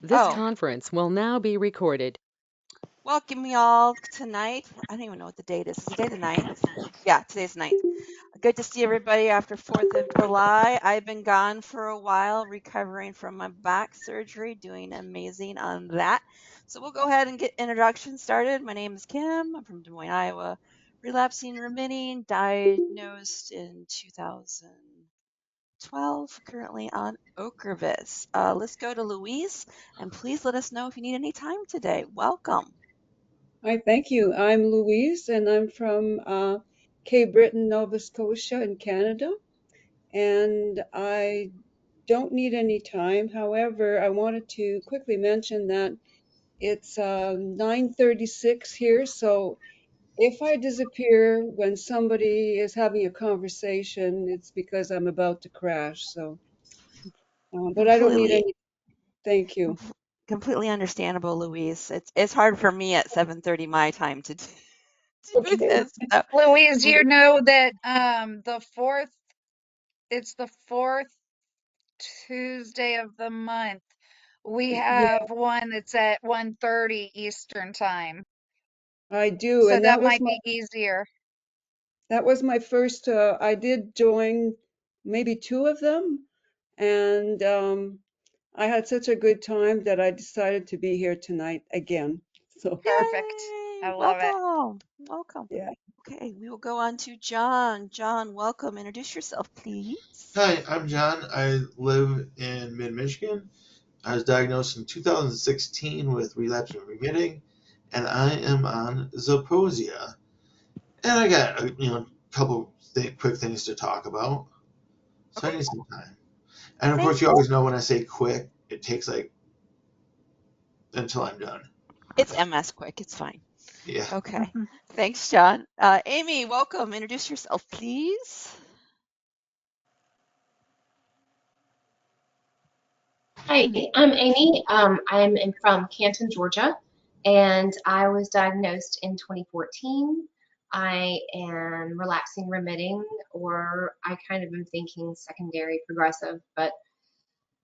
This Oh, conference will now be recorded. welcome y'all tonight. I don't even know what the date is. Is the day the 9th? Yeah, today's 9th. Good to see everybody after 4th of July. I've been gone for a while, recovering from my back surgery, doing amazing on that. So we'll go ahead and get introductions started. My name is Kim. I'm from Des Moines, Iowa. Relapsing remitting, diagnosed in 2012, currently on Ocrevus. Let's go to Louise, and please let us know if you need any time today. Welcome. Hi, thank you. I'm Louise, and I'm from Cape Breton, Nova Scotia in Canada. And I don't need any time. However, I wanted to quickly mention that it's 9:36 here. So if I disappear when somebody is having a conversation, it's because I'm about to crash. So, but I don't need Completely, any. Thank you. completely understandable, Louise. It's hard for me at 7:30 my time to do Okay. this. So Louise, you completely, know that it's the fourth Tuesday of the month. We Yeah, have one that's at 1:30 Eastern time. I do. So And that might be easier. that was my first, I did join maybe two of them, and I had such a good time that I decided to be here tonight again. So, Perfect. yay! I love it. Welcome, welcome. yeah. Okay, we will go on to John. John, welcome. Introduce yourself, please. Hi, I'm John. I live in mid Michigan. I was diagnosed in 2016 with relapsing remitting, and I am on Zeposia. And I got a couple quick things to talk about, so I Okay, need some time. And of course, thanks. you always know when I say quick, it takes like until I'm done. It's MS quick. It's fine. Yeah. Okay, thanks, John. Amy, welcome. Introduce yourself, please. Hi, I'm Amy. I'm from Canton, Georgia, and I was diagnosed in 2014. I am relapsing remitting, or I kind of am thinking secondary progressive, but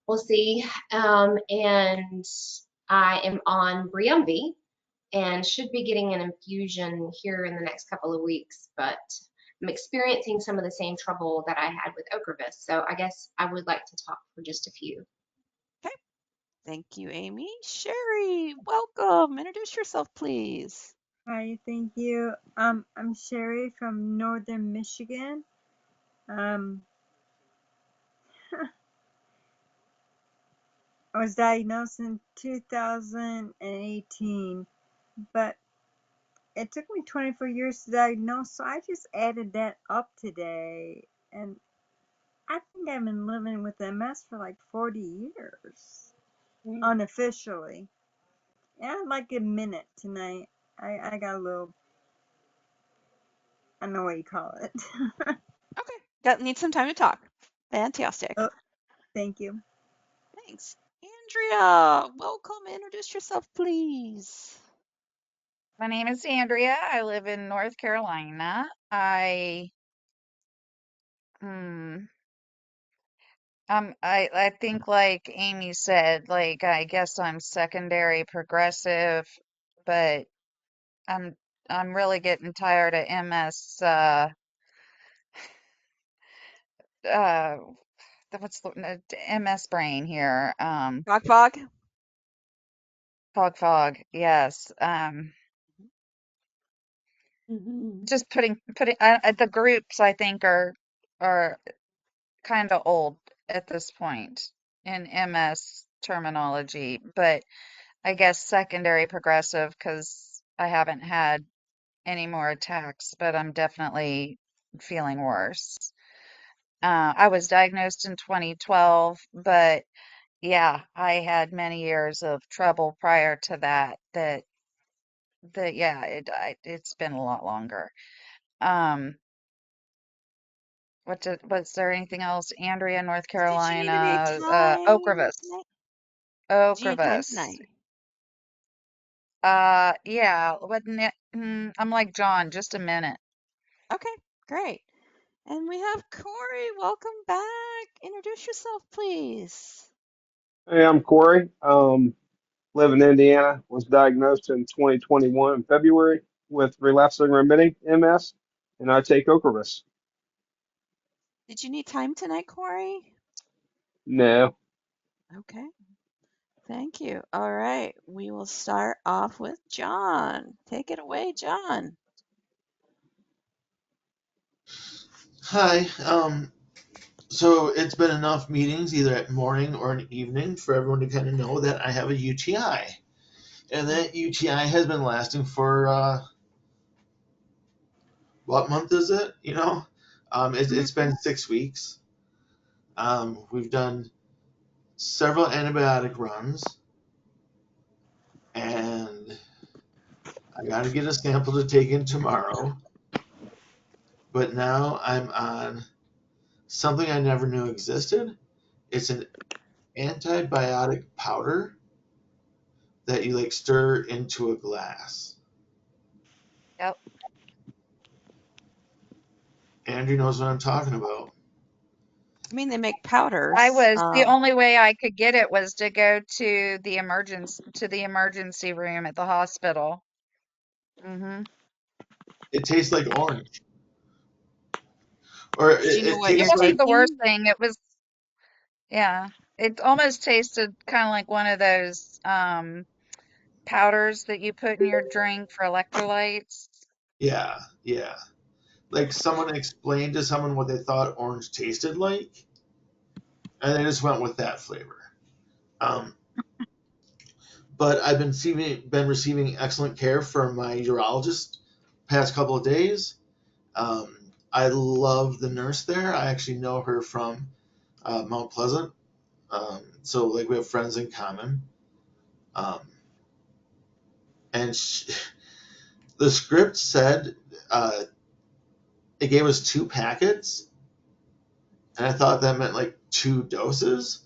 we'll see. And I am on Briumvi and should be getting an infusion here in the next couple of weeks, but I'm experiencing some of the same trouble that I had with Ocrevus. So I guess I would like to talk for just a few. Okay, thank you, Amy. Sherry, welcome. Introduce yourself, please. Hi, thank you. I'm Sherry from Northern Michigan. Um, I was diagnosed in 2018, but it took me 24 years to diagnose, so I just added that up today. And I think I've been living with MS for like 40 years, unofficially. Yeah, I'd like a minute tonight. I got a little, I don't know what you call it. Okay, got need some time to talk. Fantastic. Oh, thank you. Thanks. Andrea, welcome. Introduce yourself, please. My name is Andrea. I live in North Carolina. Hmm, I think like Amy said, like I guess I'm secondary progressive, but I'm I'm really getting tired of MS uh what's the MS brain here? Fog fog. Fog, yes. Mhm. Just putting the groups I think are kind of old at this point in MS terminology, but I guess secondary progressive because I haven't had any more attacks, but I'm definitely feeling worse. I was diagnosed in 2012, but yeah, I had many years of trouble prior to that. Yeah, it's been a lot longer. Um, was there anything else? Andrea, North Did you need any Carolina, time Ocrevus. tonight? Do you need time Ocrevus. tonight? Yeah, wasn't it? I'm like John, just a minute. Okay, great. And we have Corey. Welcome back. Introduce yourself, please. Hey, I'm Corey. live in Indiana, was diagnosed in 2021 in February with relapsing remitting MS, and I take Ocrevus. Did you need time tonight, Corey? No. Okay. Thank you. All right. We will start off with John. Take it away, John. Hi. So it's been enough meetings, either at morning or an evening, for everyone to kind of know that I have a UTI, and that UTI has been lasting for what month is it? It's been 6 weeks. We've done several antibiotic runs, and I got to get a sample to take in tomorrow. But now I'm on something I never knew existed. It's an antibiotic powder that you like stir into a glass. Yep. Andrew knows what I'm talking about. I mean, they make I powders. was the only way I could get it was to go to the emergency room at the hospital. Hmm. It tastes like orange, or Did you know it what It you're tastes like wasn't the worst taking? thing. It was, yeah. It almost tasted kind of like one of those powders that you put in your drink for electrolytes. yeah. Like someone explained to someone what they thought orange tasted like, and they just went with that flavor. Um, but I've been receiving excellent care from my urologist past couple of days. I love the nurse there. I actually know her from Mount Pleasant, so like we have friends in common. Um, and the script said it gave us 2 packets, and I thought that meant like 2 doses.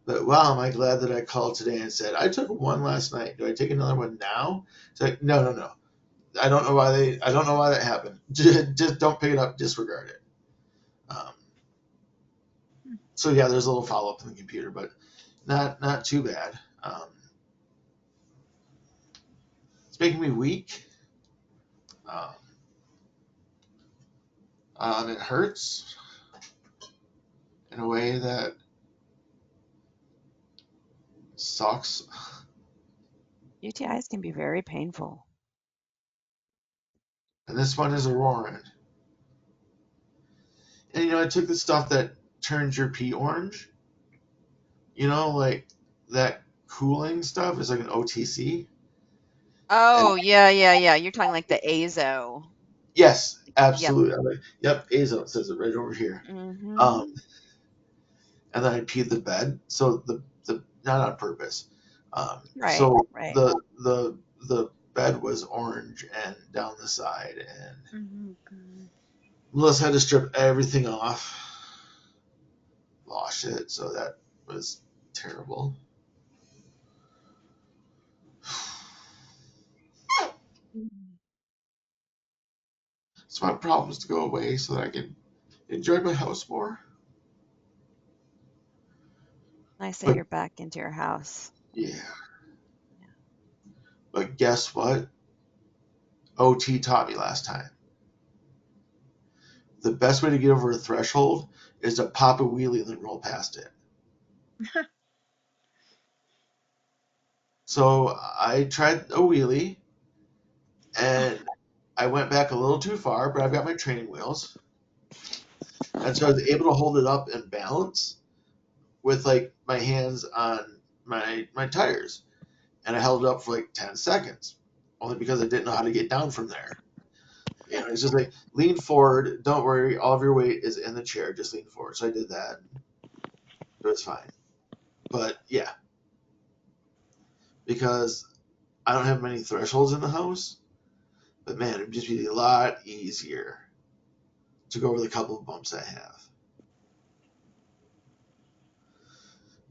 But wow, am I glad that I called today and said I took one last night. Do I take another one now? It's like no. I don't know why that happened. Just don't pick it up. Disregard it. Um, so yeah, there's a little follow up in the computer, but not too bad. It's making me weak. Um, it hurts in a way that sucks. UTIs can be very painful. And this one is a roaring. And I took the stuff that turns your pee orange. Like that cooling stuff is like an OTC. And Oh, yeah. You're talking like the Azo. yes, Yep. absolutely. I'm like, yep, Azo, it says it right over here. Um, Mm-hmm. and then I peed the bed, so the not on purpose. Right, So right. the bed was orange and down the side, and Oh, God. Melissa had to strip everything off, wash it, so that was terrible. So my problem is to go away so that I can enjoy my house more. Nice that But you're back into your house. yeah, but guess what? OT taught me last time. The best way to get over a threshold is to pop a wheelie and then roll past it. So I tried a wheelie and I went back a little too far, but I've got my training wheels. And so I was able to hold it up and balance with like my hands on my tires. And I held it up for like 10 seconds, only because I didn't know how to get down from there. It's just like lean forward. Don't worry, all of your weight is in the chair. Just lean forward. So I did that. It was fine. But yeah, because I don't have many thresholds in the house. But man, it'd just be a lot easier to go over the couple of bumps I have.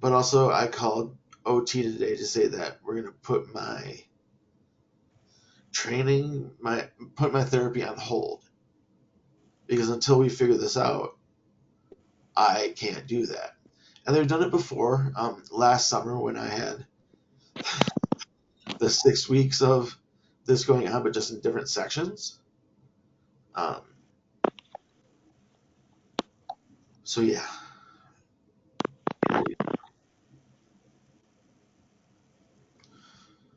But also, I called OT today to say that we're going to put my put my therapy on hold because until we figure this out, I can't do that. And they've done it before. Last summer when I had the 6 weeks of this going on, but just in different sections. Um, so yeah,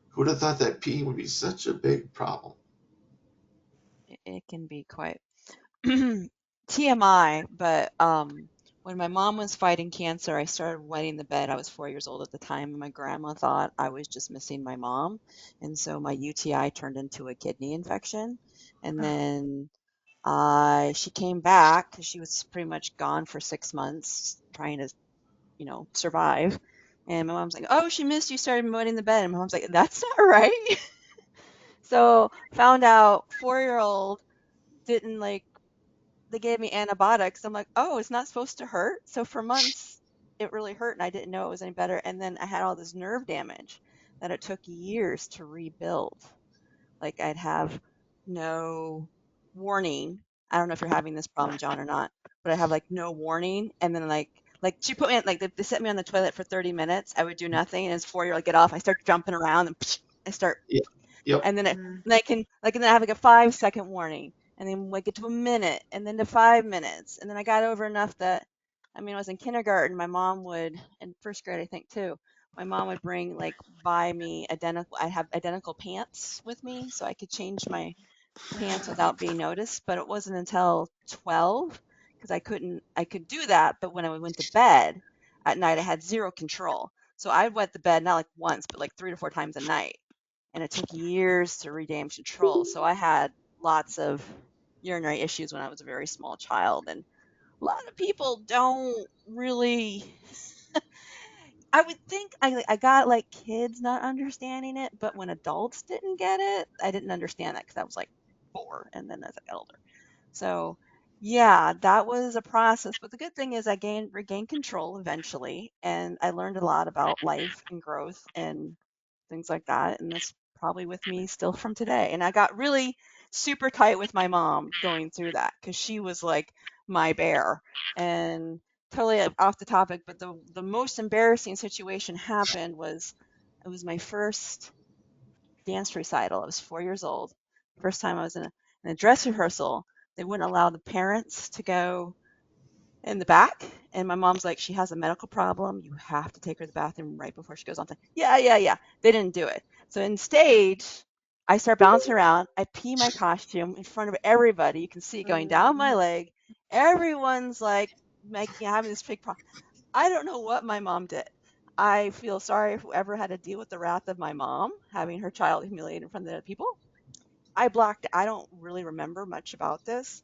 who would have thought that peeing would be such a big problem? It can be quite TMI, but when my mom was fighting cancer, I started wetting the bed. I was 4 years old at the time, and my grandma thought I was just missing my mom, and so my UTI turned into a kidney infection, and then she came back because she was pretty much gone for 6 months trying to, survive. And my mom's like, "Oh, she missed you, started wetting the bed." And my mom's like, "That's not right." So found out 4-year old didn't like they gave me antibiotics. I'm like, oh, it's not supposed to hurt. So for months, it really hurt, and I didn't know it was any better. And then I had all this nerve damage that it took years to rebuild. Like I'd have no warning. I don't know if you're having this problem, John, or not, but I have like no warning, and then like she put me on, like they set me on the toilet for 30 minutes. I would do nothing, and as 4-year old, I get off. I start jumping around, and I start Yeah. Yep. and then Mm. I can and then I have like a 5-second warning, and then like get to a minute, and then to 5 minutes, and then I got over enough that, I mean, I was in kindergarten. My mom would, in first grade, I think too. My mom would buy me identical. I have identical pants with me, so I could change my pants without being noticed. But it wasn't until 12, because I could do that, but when I went to bed at night, I had zero control. So I'd wet the bed not like once, but like 3 to 4 times a night, and it took years to regain control. So I had lots of urinary issues when I was a very small child, and a lot of people don't really. I would think I got like kids not understanding it, but when adults didn't get it, I didn't understand that because I was like 4, and then as I got older. So yeah, that was a process. But the good thing is I regained control eventually, and I learned a lot about life and growth and things like that. And that's probably with me still from today. And I got really super tight with my mom going through that because she was like my bear. And totally off the topic, but the most embarrassing situation happened was, it was my first dance recital. I was 4 years old. First time I was in a dress rehearsal. They wouldn't allow the parents to go in the back. And my mom's like, she has a medical problem. You have to take her to the bathroom right before she goes on. Yeah, yeah, yeah. They didn't do it. So in stage, I start bouncing around. I pee my costume in front of everybody. You can see it going down my leg. Everyone's like having this big problem. I don't know what my mom did. I feel sorry if whoever had to deal with the wrath of my mom having her child humiliated in front of the people. I don't really remember much about this,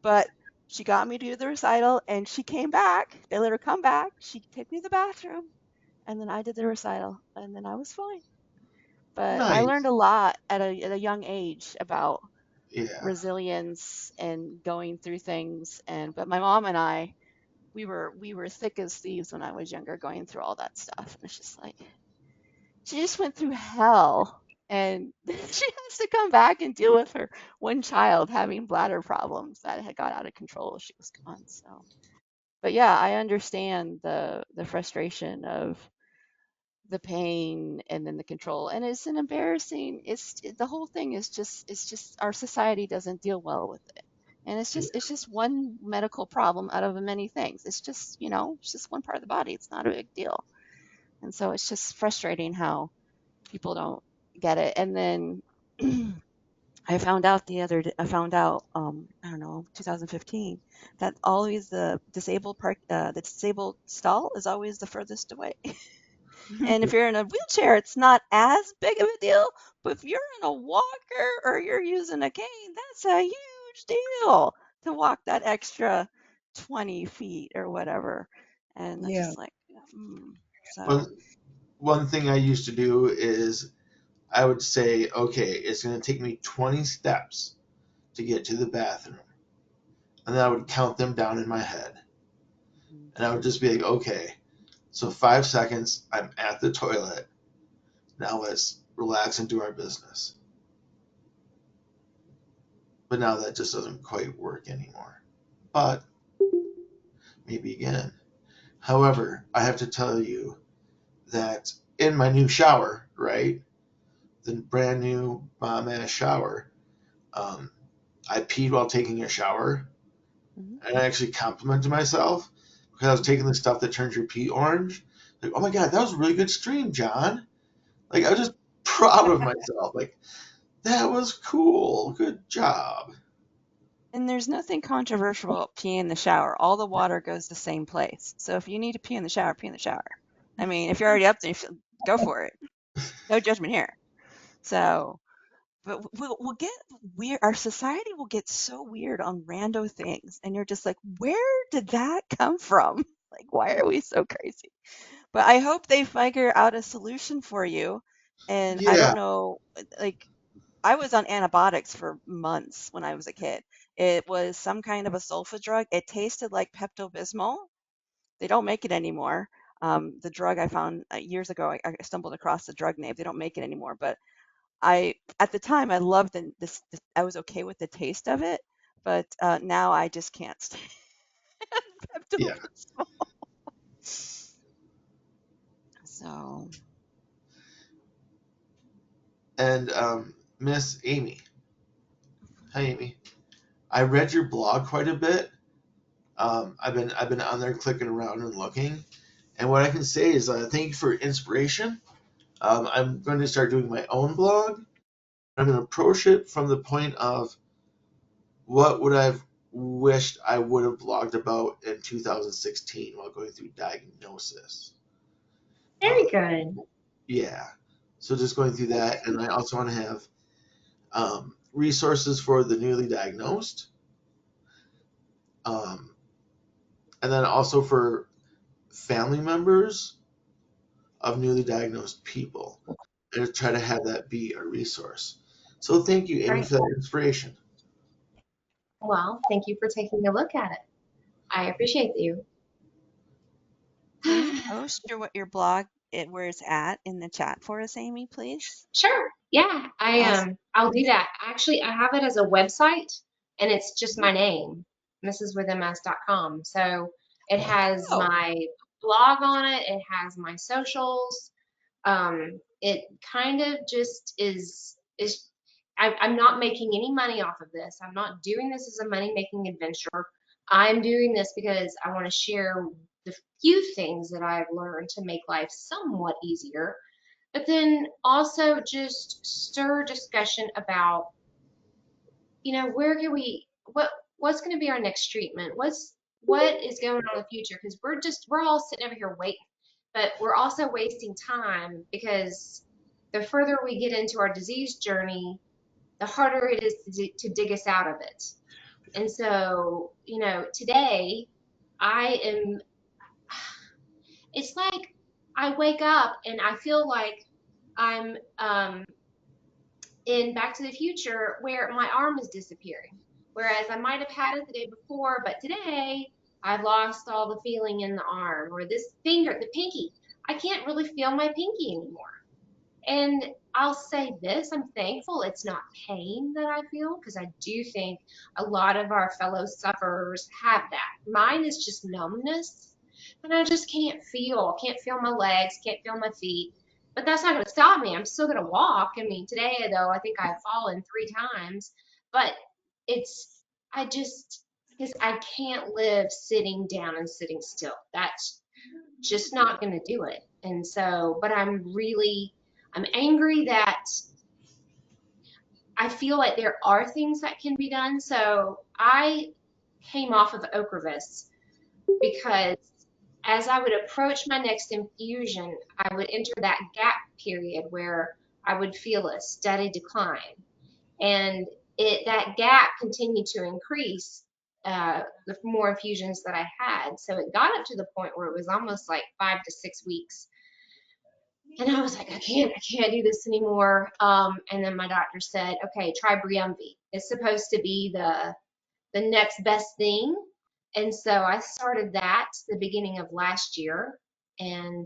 but she got me to do the recital, and she came back. They let her come back. She took me to the bathroom, and then I did the recital, and then I was fine. But I learned Nice. a lot at a young age about Yeah. resilience and going through things. But my mom and I, we were thick as thieves when I was younger, going through all that stuff. And it's just like she just went through hell, and she has to come back and deal with her one child having bladder problems that had got out of control as she was gone. So, but yeah, I understand the frustration of the pain and then the control, and it's an embarrassing. The whole thing is just, it's just our society doesn't deal well with it, and it's just one medical problem out of the many things. It's just, it's just one part of the body. It's not a big deal, and so it's just frustrating how people don't get it. And then I found out, I don't know, 2015, that always the disabled stall is always the furthest away. And if you're in a wheelchair, it's not as big of a deal. But if you're in a walker or you're using a cane, that's a huge deal to walk that extra 20 feet or whatever. And it's Yeah. just like, so. One one thing I used to do is I would say, okay, it's going to take me 20 steps to get to the bathroom, and then I would count them down in my head, and I would just be like, okay, so 5 seconds, I'm at the toilet. Now let's relax and do our business. But now that just doesn't quite work anymore. But maybe again. However, I have to tell you that in my new shower, right, the brand new bomb ass shower. I peed while taking a shower, Mhm. and I actually complimented myself because I was taking the stuff that turns your pee orange. Like, oh my god, that was a really good stream, John. Like, I was just proud of myself. Like, that was cool. Good job. And there's nothing controversial about peeing in the shower. All the water goes the same place. So if you need to pee in the shower, pee in the shower. I mean, if you're already up there, go for it. No judgment here. So, but we'll get weird. Our society will get so weird on rando things, and you're just like, where did that come from? Like, why are we so crazy? But I hope they figure out a solution for you. And I Yeah, don't know, like, I was on antibiotics for months when I was a kid. It was some kind of a sulfa drug. It tasted like Pepto-Bismol. They don't make it anymore. The drug I found years ago, I stumbled across the drug name. They don't make it anymore. But at the time, I loved this. I was okay with the taste of it. But now I just can't stand yeah. Pepto-Bismol. So, And Miss Amy, hi Amy. I read your blog quite a bit. I've been on there clicking around and looking, and what I can say is thank you for inspiration. I'm going to start doing my own blog. I'm going to approach it from the point of what would I've wished I would have blogged about in 2016 while going through diagnosis. Very Um, good. yeah, so just going through that, and I also want to have resources for the newly diagnosed, um, and then also for family members of newly diagnosed people, and to try to have that be a resource. So thank you, Amy, Great. for that inspiration. Well, thank you for taking a look at it. I appreciate you. can you post your blog where it's at in the chat for us, Amy, please? Sure. Yeah, Awesome. I'll do that. Actually, I have it as a website and it's just my name, MRSwithMS.com. So it has Oh, my blog on it, it has my socials. It kind of just is I'm not making any money off of this. I'm not doing this as a money making adventure. I'm doing this because I want to share the few things that I've learned to make life somewhat easier, but then also just stir discussion about, where can we, what's going to be our next treatment? What is going on in the future? Because we're all sitting over here waiting, but we're also wasting time because the further we get into our disease journey, the harder it is to dig us out of it. And so, today I am, it's like I wake up and I feel like I'm in Back to the Future where my arm is disappearing. Whereas I might have had it the day before, but today I've lost all the feeling in the arm or this finger, the pinky. I can't really feel my pinky anymore. And I'll say this, I'm thankful it's not pain that I feel because I do think a lot of our fellow sufferers have that. Mine is just numbness, and I just can't feel my legs, can't feel my feet. But that's not going to stop me. I'm still going to walk. I mean, today, though, I think I've fallen 3 times, but it's, I just, because I can't live sitting down and sitting still. That's just not going to do it. And so, but I'm angry that I feel like there are things that can be done. So I came off of Ocrevus because as I would approach my next infusion, I would enter that gap period where I would feel a steady decline. And that gap continued to increase the more infusions that I had. So it got up to the point where it was almost like 5 to 6 weeks. And I was like, I can't do this anymore. And then my doctor said, okay, try Briumvi. It's supposed to be the next best thing. And so I started that the beginning of last year. And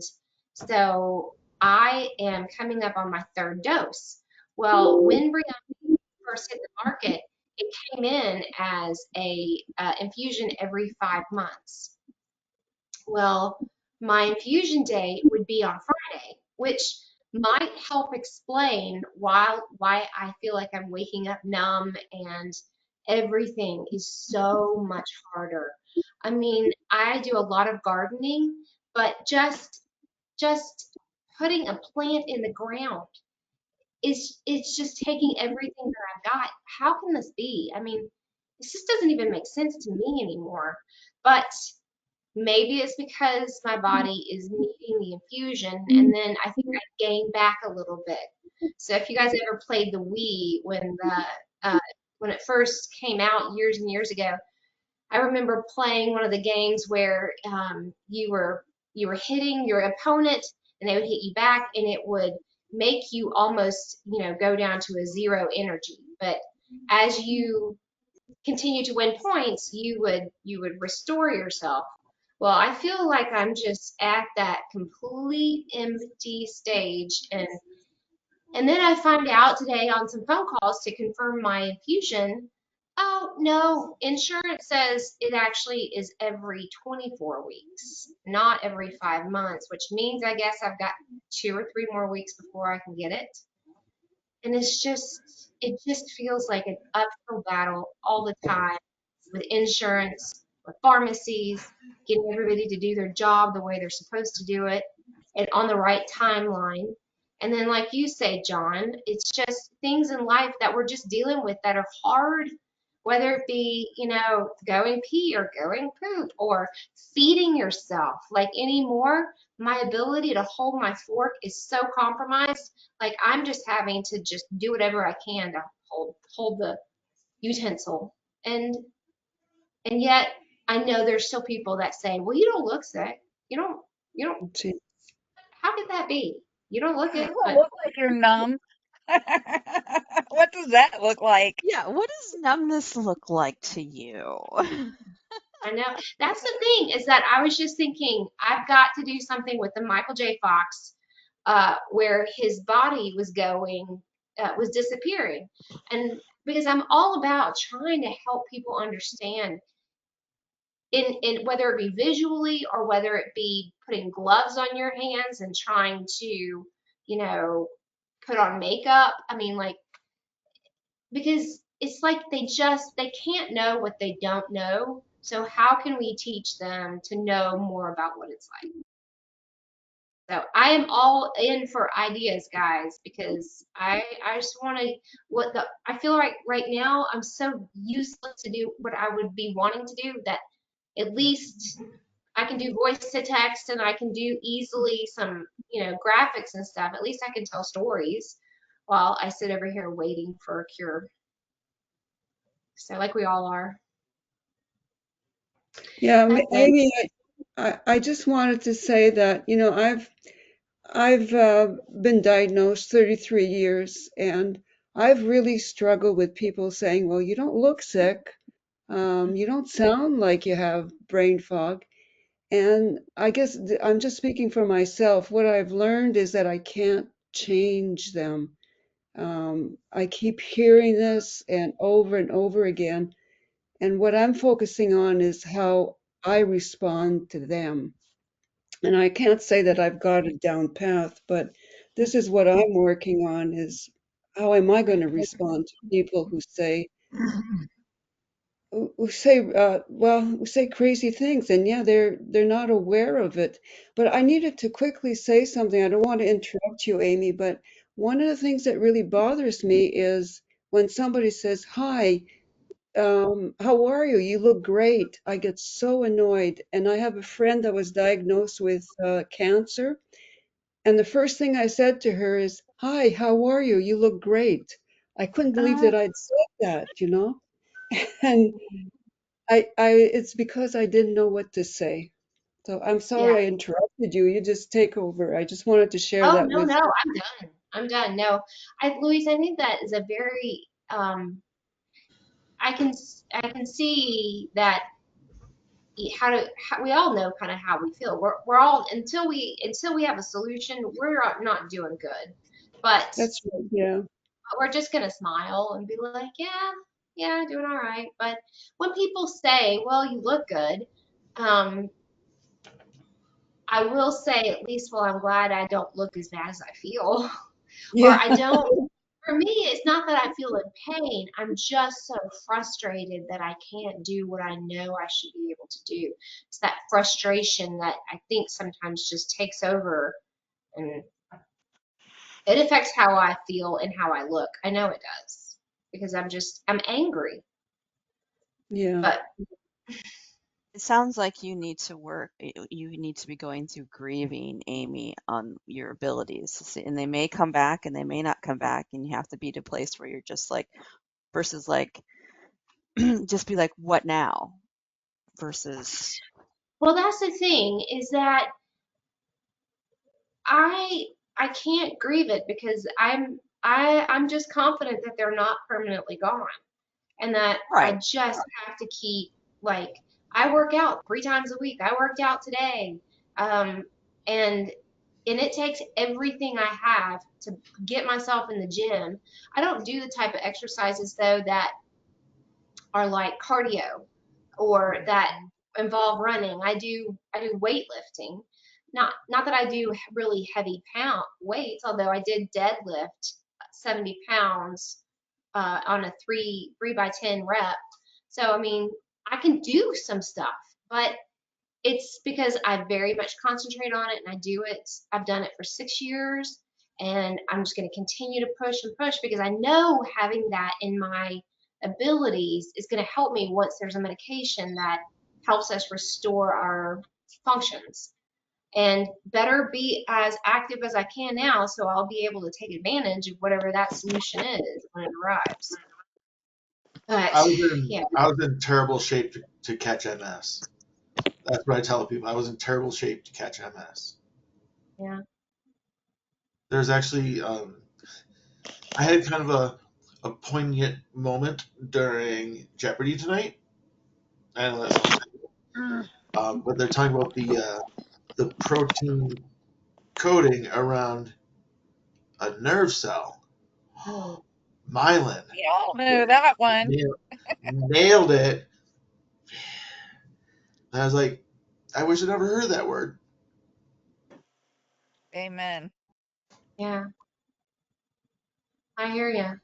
so I am coming up on my third dose. Well, when Briumvi first hit the market, it came in as a infusion every 5 months. Well, my infusion date would be on Friday, which might help explain why I feel like I'm waking up numb and everything is so much harder. I mean, I do a lot of gardening, but just putting a plant in the ground is it's just taking everything that I've got. How can this be? I mean, this just doesn't even make sense to me anymore. But maybe it's because my body is needing the infusion, and then I think I gained back a little bit. So if you guys ever played the Wii when it first came out years and years ago, I remember playing one of the games where you were hitting your opponent and they would hit you back, and it would make you almost go down to a zero energy. But as you continue to win points, you would restore yourself. Well, I feel like I'm just at that complete empty stage, and then I find out today on some phone calls to confirm my infusion. Oh, no, insurance says it actually is every 24 weeks, not every 5 months, which means I guess I've got 2 or 3 more weeks before I can get it. And it just feels like an uphill battle all the time with insurance, with pharmacies, getting everybody to do their job the way they're supposed to do it and on the right timeline. And then, like you say, John, it's just things in life that we're just dealing with that are hard, whether it be, going pee or going poop or feeding yourself. Like anymore, my ability to hold my fork is so compromised. Like I'm just having to just do whatever I can to hold the utensil. And yet I know there's still people that say, well, you don't look sick. You don't, Gee. how could that be? You don't look You it, don't but look like you're numb. What does that look like? Yeah, what does numbness look like to you? I know that's the thing is that I was just thinking I've got to do something with the Michael J. Fox, where his body was disappearing, and because I'm all about trying to help people understand in whether it be visually or whether it be putting gloves on your hands and trying to, put on makeup. I mean, like, because it's like they can't know what they don't know. So how can we teach them to know more about what it's like? So I am all in for ideas, guys, because I just want to I feel like right now I'm so useless to do what I would be wanting to do that at least I can do voice to text and I can do easily some, graphics and stuff. At least I can tell stories while I sit over here waiting for a cure. So like we all are. Yeah, And then, Amy, I just wanted to say that, I've been diagnosed 33 years, and I've really struggled with people saying, well, you don't look sick. You don't sound like you have brain fog. And I guess I'm just speaking for myself. What I've learned is that I can't change them. I keep hearing this and over again. And what I'm focusing on is how I respond to them. And I can't say that I've got a down path, but this is what I'm working on is how am I going to respond to people who say crazy things, and yeah, they're not aware of it. But I needed to quickly say something. I don't want to interrupt you, Amy, but one of the things that really bothers me is when somebody says, "Hi, how are you? You look great." I get so annoyed. And I have a friend that was diagnosed with cancer, and the first thing I said to her is, "Hi, how are you? You look great." I couldn't believe Oh, that I'd said that. And it's because I didn't know what to say. So I'm yeah. sorry I interrupted you. You just take over. I just wanted to share Oh, that no, with no, you. I'm done. I'm done. No, Louise, I think that is a very, I can see that we all know kind of how we feel. We're all until we have a solution, we're not doing good. But That's right. Yeah. we're just gonna smile and be like, yeah, yeah, doing all right. But when people say, well, you look good, um, I will say, at least, well, I'm glad I don't look as bad as I feel. Or Yeah. I don't, for me, it's not that I feel in pain. I'm just so frustrated that I can't do what I know I should be able to do. It's that frustration that I think sometimes just takes over, and it affects how I feel and how I look. I know it does because I'm angry. Yeah. But It sounds like you need to work, you need to be going through grieving, Amy, on your abilities to see, and they may come back and they may not come back, and you have to be at a place where you're just like, versus like, just be like, what now? Versus, well, that's the thing is that I I can't grieve it because I'm just confident that they're not permanently gone, and that I right. just have to keep, like, I work out 3 times a week. I worked out today. Um, and it takes everything I have to get myself in the gym. I don't do the type of exercises though that are like cardio or that involve running. I do weightlifting. Not that I do really heavy pound weights, although I did deadlift 70 pounds on a three by 10 rep. So I mean, I can do some stuff, but it's because I very much concentrate on it and I do it. I've done it for 6 years, and I'm just going to continue to push and push because I know having that in my abilities is going to help me once there's a medication that helps us restore our functions and better be as active as I can now so I'll be able to take advantage of whatever that solution is when it arrives. But yeah, I was in terrible shape to catch MS. That's what I tell people. I was in terrible shape to catch MS. yeah. There's actually I had kind of a poignant moment during Jeopardy tonight. I know that sounds but they're talking about the protein coating around a nerve cell. Oh, Myelin. We all know that one. Nailed it. And I was like, I wish I'd never heard that word. Amen. yeah, I hear you.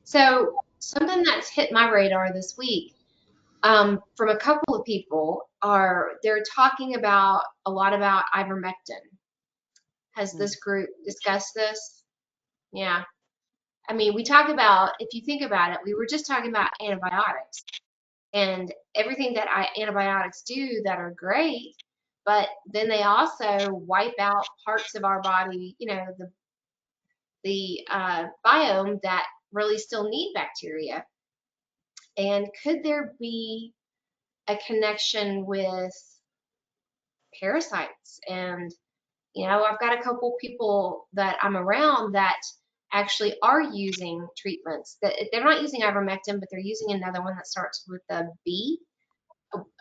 So something that's hit my radar this week, from a couple of people, are they're talking about a lot about ivermectin. Has this group discussed this? Yeah. I mean, we talk about, if you think about it, we were just talking about antibiotics and everything that antibiotics do that are great, but then they also wipe out parts of our body, the biome that really still need bacteria. And could there be a connection with parasites? And I've got a couple people that I'm around that actually are using treatments that they're not using ivermectin, but they're using another one that starts with the B,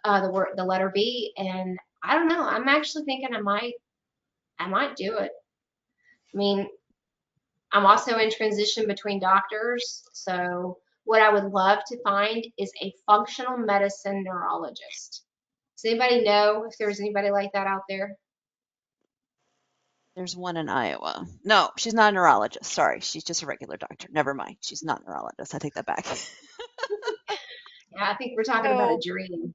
the letter B. And I don't know. I'm actually thinking I might do it. I mean, I'm also in transition between doctors, so what I would love to find is a functional medicine neurologist. Does anybody know if there's anybody like that out there? There's one in Iowa. No, she's not a neurologist. Sorry, she's just a regular doctor. Never mind. She's not a neurologist. I take that back. Yeah, I think we're talking about a So, dream.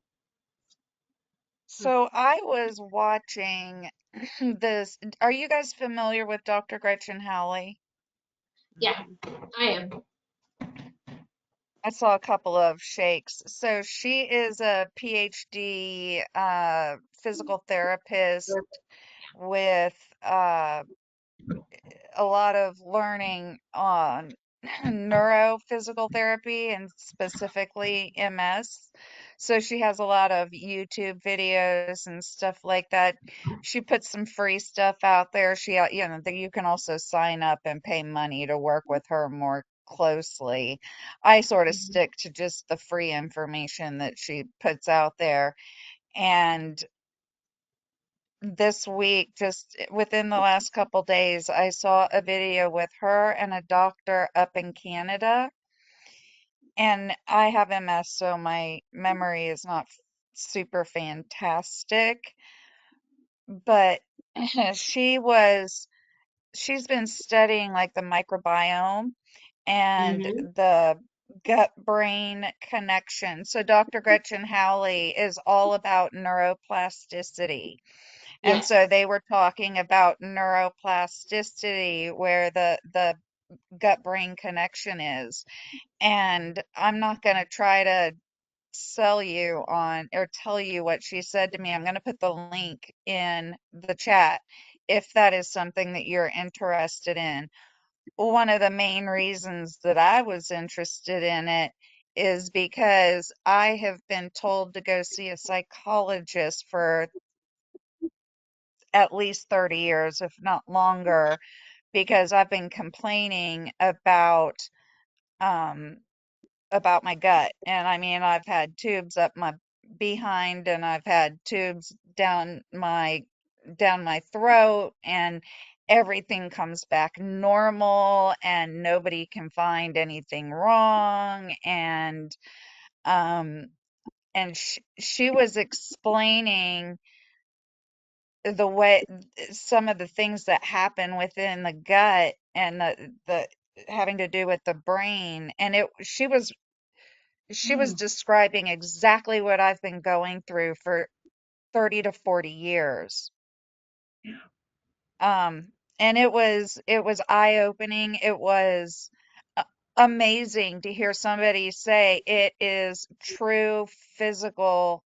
so I was watching this. Are you guys familiar with Dr. Gretchen Howley? Yeah, I am. I saw a couple of shakes. So she is a PhD physical therapist with a lot of learning on neurophysical therapy and specifically MS. So she has a lot of YouTube videos and stuff like that. She puts some free stuff out there. That you can also sign up and pay money to work with her more closely. I sort of Mhm. stick to just the free information that she puts out there. And this week, just within the last couple days, I saw a video with her and a doctor up in Canada. And I have MS, so my memory is not super fantastic. but she's been studying like the microbiome and Mm-hmm. the gut brain connection. So Dr. Gretchen Howley is all about neuroplasticity. And so Yes. they were talking about neuroplasticity, where the gut brain connection is. And I'm not going to try to sell you on or tell you what she said to me. I'm going to put the link in the chat if that is something that you're interested in. One of the main reasons that I was interested in it is because I have been told to go see a psychologist for at least 30 years, if not longer, because I've been complaining um about my gut. And I mean, I've had tubes up my behind and I've had tubes down my throat, and everything comes back normal and nobody can find anything wrong. Um she was explaining the way some of the things that happen within the gut and the having to do with the brain, and it she was Oh, describing exactly what I've been going through for 30 to 40 years. Um, and it was eye-opening. It was a- amazing to hear somebody say it is true physical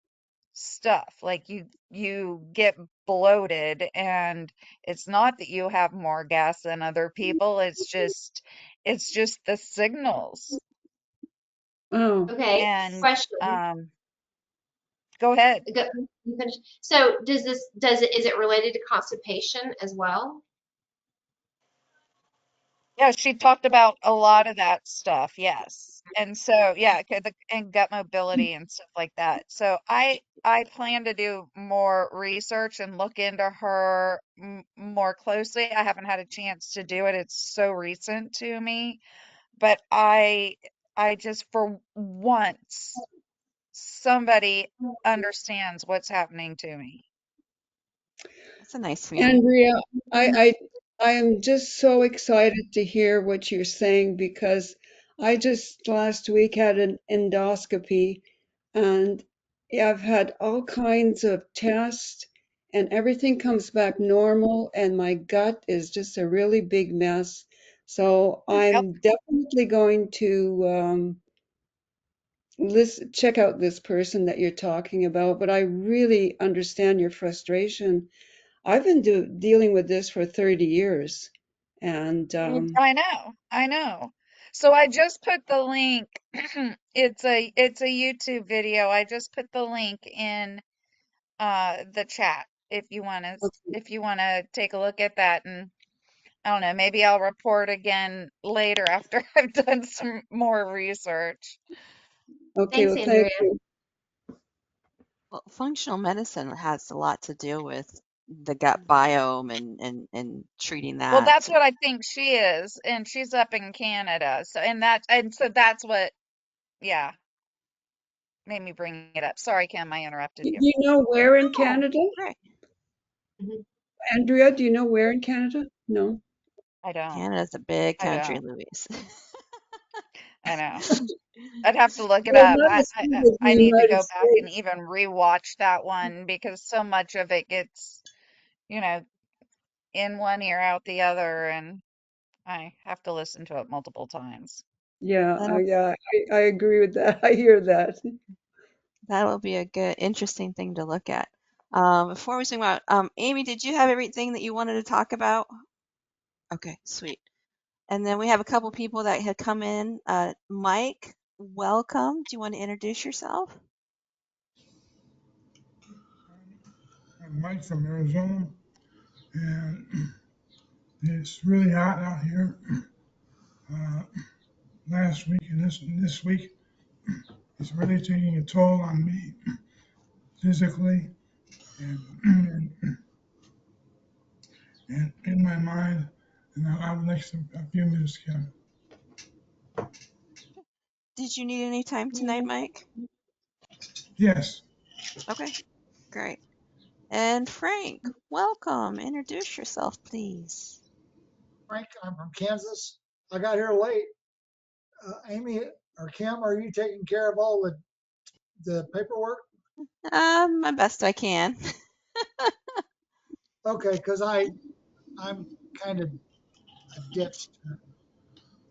stuff. Like you get bloated, and it's not that you have more gas than other people. It's just the signals. wow. Okay. And Question. go ahead. Go, you finish. So is it related to constipation as well? Yeah, she talked about a lot of that stuff, yes. And so, yeah, and gut mobility and stuff like that. So I plan to do more research and look into her more closely. I haven't had a chance to do it. It's so recent to me, but I just for once somebody understands what's happening to me. That's a nice feeling. Andrea, I, I am just so excited to hear what you're saying because I just last week had an endoscopy and yeah, I've had all kinds of tests and everything comes back normal and my gut is just a really big mess. So Yep. I'm definitely going to check out this person that you're talking about, but I really understand your frustration. I've been dealing with this for 30 years. And I know, I know. So I just put the link. It's a YouTube video. I just put the link in the chat if you want to take a look at that, and I don't know, maybe I'll report again later after I've done some more research. okay, Thanks, well, thank Andrea. you. Well, functional medicine has a lot to do with the gut biome and treating Well, that. that's what I think she is, and she's up in Canada. So that's what, yeah, made me bring it up. Sorry, Kim, I interrupted Do you. you know where in Oh, Canada? great. Mhm. Andrea, do you know where in Canada? No. I don't. Canada's a big I country, don't. Louise. I know. I'd have to look it Well, up. not I, as I big I as the I need to United go back and States. even rewatch that one because so much of it gets, you know, in one ear out the other, and I have to listen to it multiple times. Yeah, That'll yeah, I agree with that. I hear that. that'll be a good, interesting thing to look at. Before we swing out, Amy, did you have everything that you wanted to talk about? Okay, sweet. And then we have a couple people that had come in. Mike, welcome. Do you want to introduce yourself? I'm Mike from Arizona, and it's really hot out here. Uh, Last week and this week, it's really taking a toll on me physically and and in my mind. And I would like a few minutes, Kevin. Did you need any time tonight, Mike? Yes, Okay, great. And Frank, welcome. Introduce yourself, please. Frank, I'm from Kansas. I got here late. Amy or Kim, are you taking care of all the paperwork? My best I can. Okay, because I'm kind of a ditz,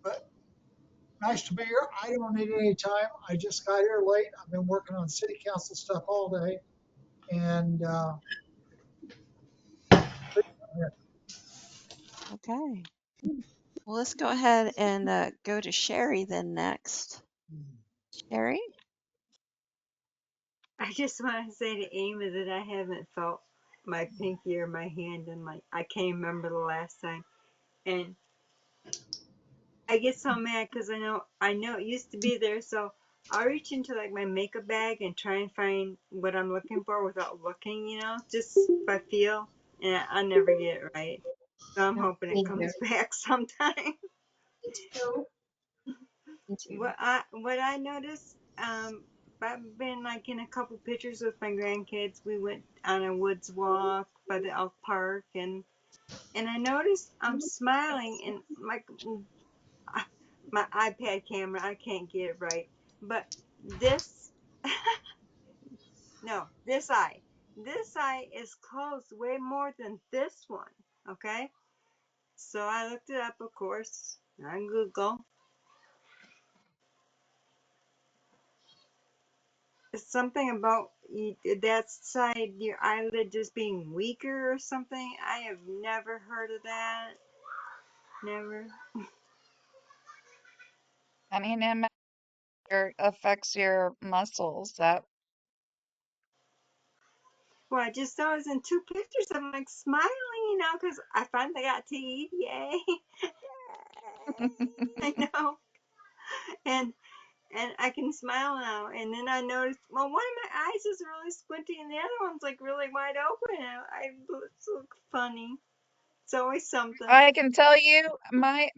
but nice to be here. I don't need any time. I just got here late. I've been working on city council stuff all day, and Okay. Well, let's go ahead and go to Sherry then next. Sherry? I just want to say to Amy that I haven't felt my pinky or my hand in like I can't remember the last time, and I get so mad because I know it used to be there, so I'll reach into like my makeup bag and try and find what I'm looking for without looking, just if I feel, and I'll never get it right. So I'm No, hoping it me neither. comes back sometime. Me too. Me too. What I noticed, I've been like in a couple pictures with my grandkids. We went on a woods walk by the elk park, and I noticed I'm smiling, and my iPad camera, I can't get it right, but this, no, this eye is closed way more than this one. Okay, so I looked it up, of course, on Google. Something about that side, your eyelid just being weaker or something. I have never heard of that. Never. I mean, MS affects your muscles. That Well, I just saw it was in two pictures. I'm like smiling, because I finally got to eat. Yay! I know, and I can smile now. And then I noticed, well, one of my eyes is really squinty, and the other one's like really wide open. And I look funny. It's always something. I can tell you, my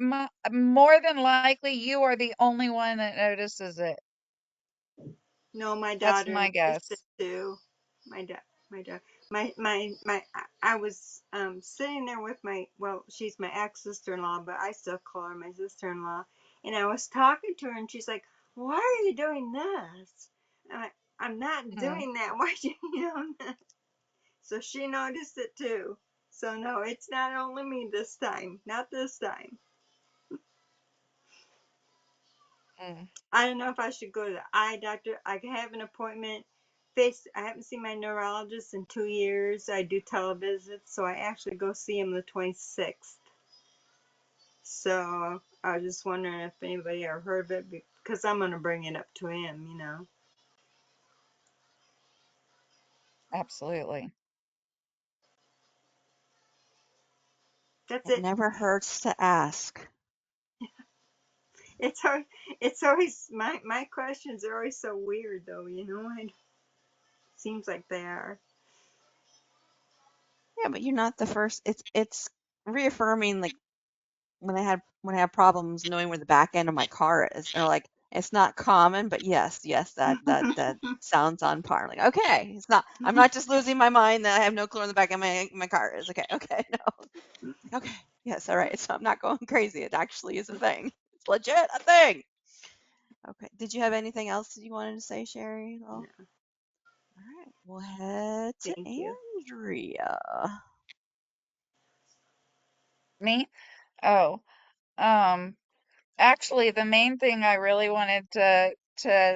more than likely you are the only one that notices it. No, my That's daughter my noticed it guess. too. My dad, my dad, my. I was sitting there with she's my ex sister-in-law, but I still call her my sister-in-law. And I was talking to her, and she's like, "Why are you doing this?" I'm not Mm, doing that. Why do So she noticed it too. So no, it's not only me this time. Not this time. mm, I don't know if I should go to the eye doctor. I can have an appointment. I haven't seen my neurologist in 2 years. I do televisits, so I actually go see him the 26th. So I was just wondering if anybody ever heard of it, because I'm gonna bring it up to him. absolutely. That's It it. never hurts to ask. It's always, it's always my questions are always so weird though. It seems like they are. Yeah, but you're not the first. It's reaffirming like when I have problems knowing where the back end of my car is. And like it's not common, but yes, that sounds on par. Like, okay, it's not I'm not just losing my mind that I have no clue where the back of my car is. Okay, no. Okay. Yes, all right. So I'm not going crazy. It actually is a thing. It's legit a thing. Okay. Did you have anything else that you wanted to say, Sherry? Well, No, all right. We'll head to thank you. Andrea. Me? Oh, um, actually, the main thing I really wanted to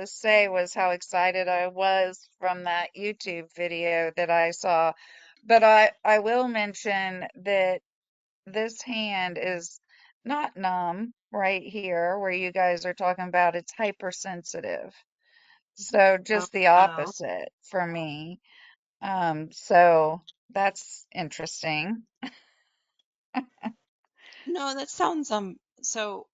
say was how excited I was from that YouTube video that I saw. But I will mention that this hand is not numb right here where you guys are talking about it's hypersensitive. So Oh just the wow. opposite for me. So that's interesting. No, that sounds so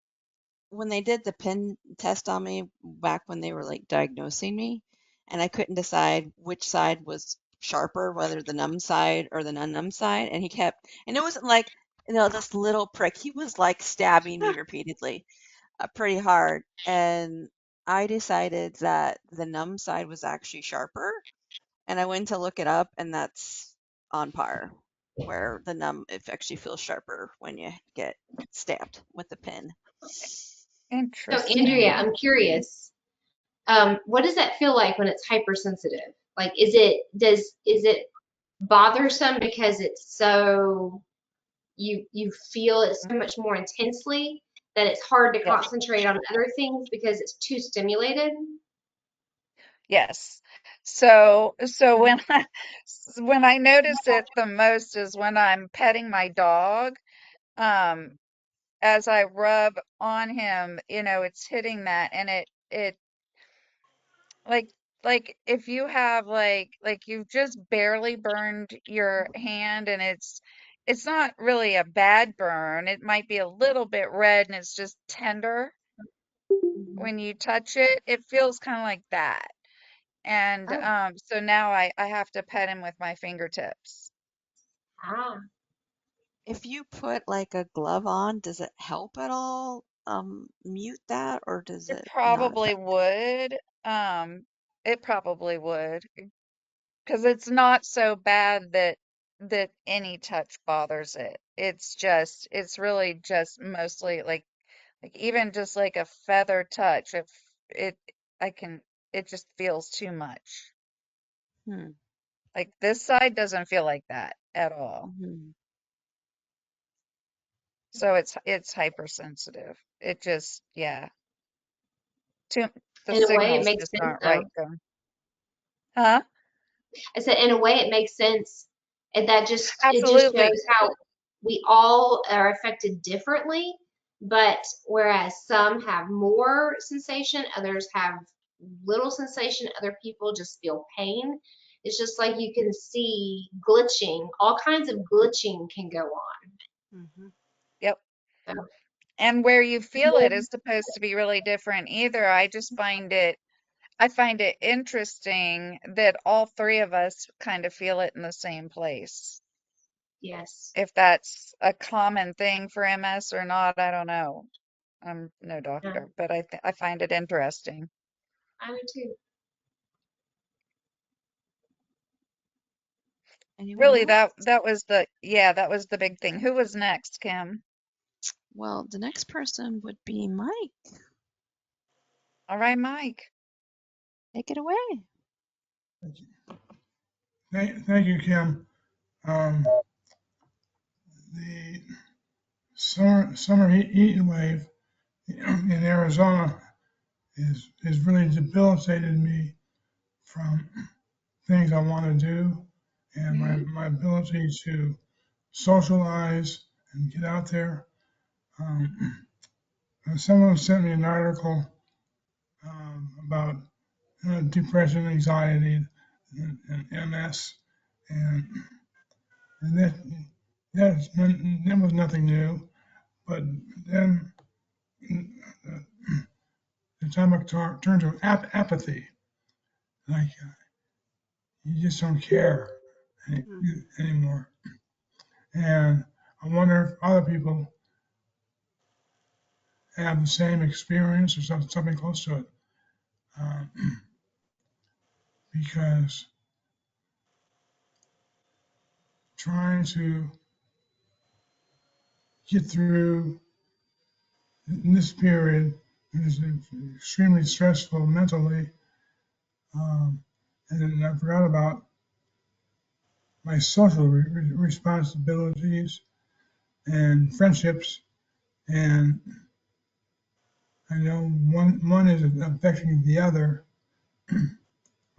when they did the pin test on me back when they were like diagnosing me, and I couldn't decide which side was sharper, whether the numb side or the non-numb side, and he kept, and it wasn't like, this little prick. He was like stabbing me repeatedly, pretty hard, and I decided that the numb side was actually sharper, and I went to look it up, and that's on par, where the numb it actually feels sharper when you get stabbed with the pin. So Andrea, Interesting. I'm curious. What does that feel like when it's hypersensitive? Like, is it bothersome because it's so you feel it so much more intensely that it's hard to Yes. concentrate on other things because it's too stimulated? Yes. So when I notice it the most is when I'm petting my dog. Um, as I rub on him, it's hitting that, and it like if you have like you've just barely burned your hand, and it's not really a bad burn. It might be a little bit red, and it's just tender Mhm. when you touch it. It feels kind of like that. And Oh, so now I have to pet him with my fingertips. ah, If you put like a glove on, does it help at all mute that, or does It it not probably affect? would. It probably would, because it's not so bad that any touch bothers it. It's really just mostly like even just like a feather touch. If it, I can, it just feels too much. Hmm. Like this side doesn't feel like that at all. Mhm. So it's hypersensitive. It just, yeah, too, the in a way, it signals makes just sense aren't right though. going. Huh? I said, in a way, it makes sense, and that just it just Absolutely. shows how we all are affected differently. But whereas some have more sensation, others have little sensation, other people just feel pain. It's just like you can see glitching, all kinds of glitching can go on. Mhm. Yep. So, And where you feel it is supposed to be really different either. I find it interesting that all three of us kind of feel it in the same place. yes, If that's a common thing for MS or not, I don't know. I'm no yeah, doctor, but I find it interesting. I do too. Anyone Really, else? that was that was the big thing. Who was next, Kim? Well, the next person would be Mike. All right, Mike. Take it away. Thank you. Thank you, Kim. Um, the summer heat wave in Arizona is really debilitated me from things I want to do and Hmm. my ability to socialize and get out there. Um, someone sent me an article about depression, anxiety, and MS, and, and that was nothing new. But then uh, the time I turned to apathy, like you just don't care any, Hmm. anymore. And I wonder if other people have the same experience or something close to it. Um, because trying to get through this period is extremely stressful mentally. Um, and then I forgot about my social responsibilities and friendships. And I know one is affecting the other.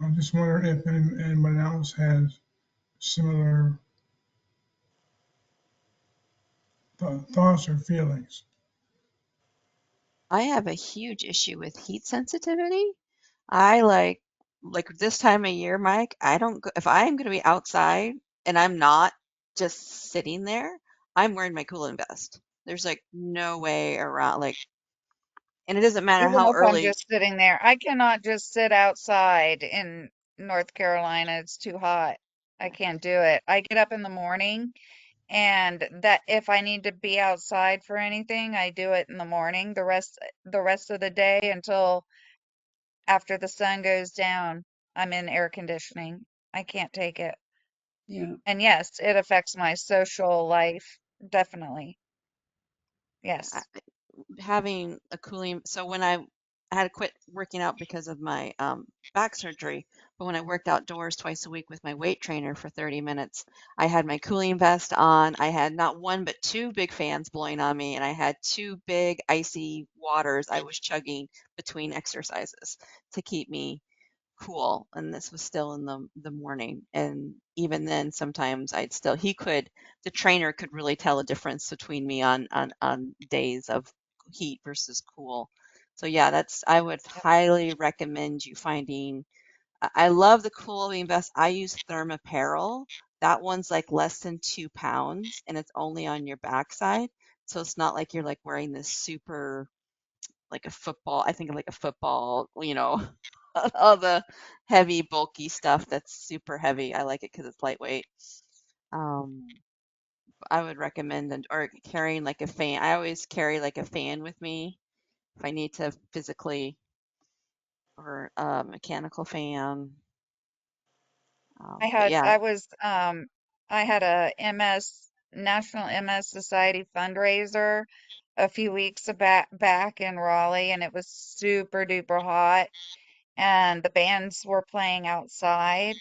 I'm just wondering if anyone else has similar thoughts or feelings. I have a huge issue with heat sensitivity. I like this time of year, Mike, I don't go, if I am going to be outside and I'm not just sitting there, I'm wearing my cooling vest. There's like no way around and it doesn't matter Even how if I'm early. just sitting there, I cannot just sit outside in North Carolina. It's too hot. I can't do it. I get up in the morning, and that if I need to be outside for anything, I do it in the morning. The rest of the day until after the sun goes down, I'm in air conditioning. I can't take it. Yeah. And yes, it affects my social life. Definitely. I, Yes. having a cooling, so when I had to quit working out because of my back surgery, but when I worked outdoors twice a week with my weight trainer for 30 minutes, I had my cooling vest on. I had not one but two big fans blowing on me, and I had two big icy waters I was chugging between exercises to keep me cool. And this was still in the morning, and even then sometimes I'd still he could the trainer could really tell a difference between me on days of heat versus cool. So yeah, that's I would highly recommend you finding. I love the cooling vest. I use Thermapparel. That one's like less than 2 pounds, and it's only on your backside, so it's not like you're like wearing this super like a football. I think of like a football, all the heavy, bulky stuff that's super heavy. I like it because it's lightweight. Um, I would recommend or carrying like a fan. I always carry like a fan with me if I need to physically or a mechanical fan. But yeah, I had a MS, National MS Society fundraiser a few weeks back in Raleigh, and it was super duper hot, and the bands were playing outside,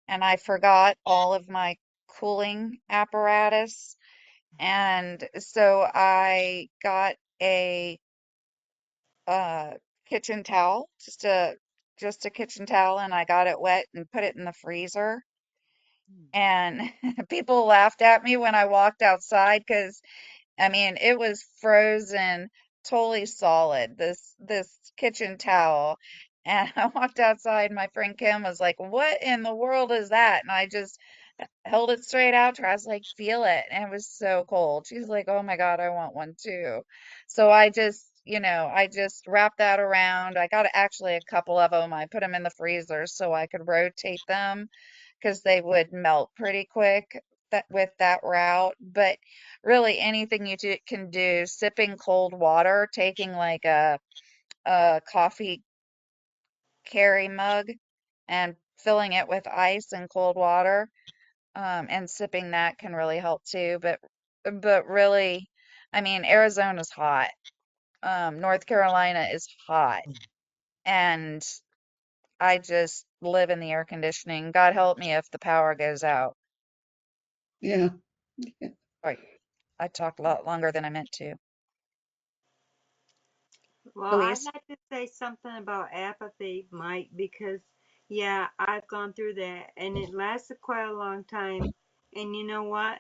and I forgot all of my cooling apparatus. And so I got a uh kitchen towel, just a kitchen towel, and I got it wet and put it in the freezer. mm, And people laughed at me when I walked outside because I mean, it was frozen, totally solid, this kitchen towel. And I walked outside, my friend Kim was like, "What in the world is that?" And I just held it straight out to her. I was like, "Feel it." And it was so cold. She's like, "Oh my God, I want one too." So I just wrapped that around. I got actually a couple of them. I put them in the freezer so I could rotate them because they would melt pretty quick with that route. But really, anything can do, sipping cold water, taking like a coffee carry mug and filling it with ice and cold water, and sipping that can really help too. But really, I mean, Arizona's hot. North Carolina is hot, and I just live in the air conditioning. God help me if the power goes out. Yeah. Sorry, I talked a lot longer than I meant to. Well, I'd Louise? like to say something about apathy, Mike, because yeah, I've gone through that and it lasted quite a long time. And you know what?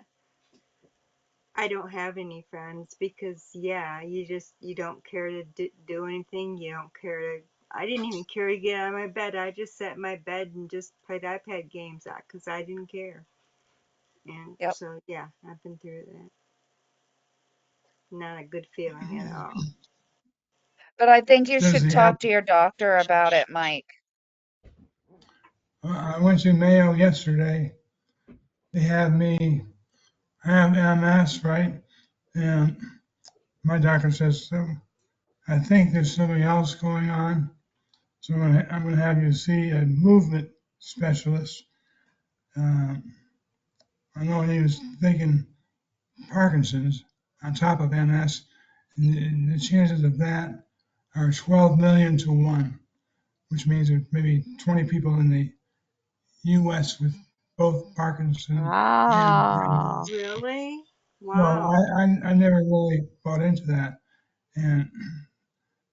I don't have any friends because yeah, you don't care to do anything. You don't care to. I didn't even care to get out of my bed. I just sat in my bed and just played iPad games out because I didn't care. And Yep. so yeah, I've been through that. Not a good feeling at all. But I think you Does should the app? talk to your doctor about it, Mike. I went to Mayo yesterday. They have me have MS, right? And my doctor says, so I think there's something else going on. So I'm gonna have you see a movement specialist. Um, I know he was thinking Parkinson's on top of MS, and the chances of that are 12 million to 1, which means there's maybe 20 people in the U.S. with both Parkinson's and ah, MS. Really? So Wow. I never really bought into that. And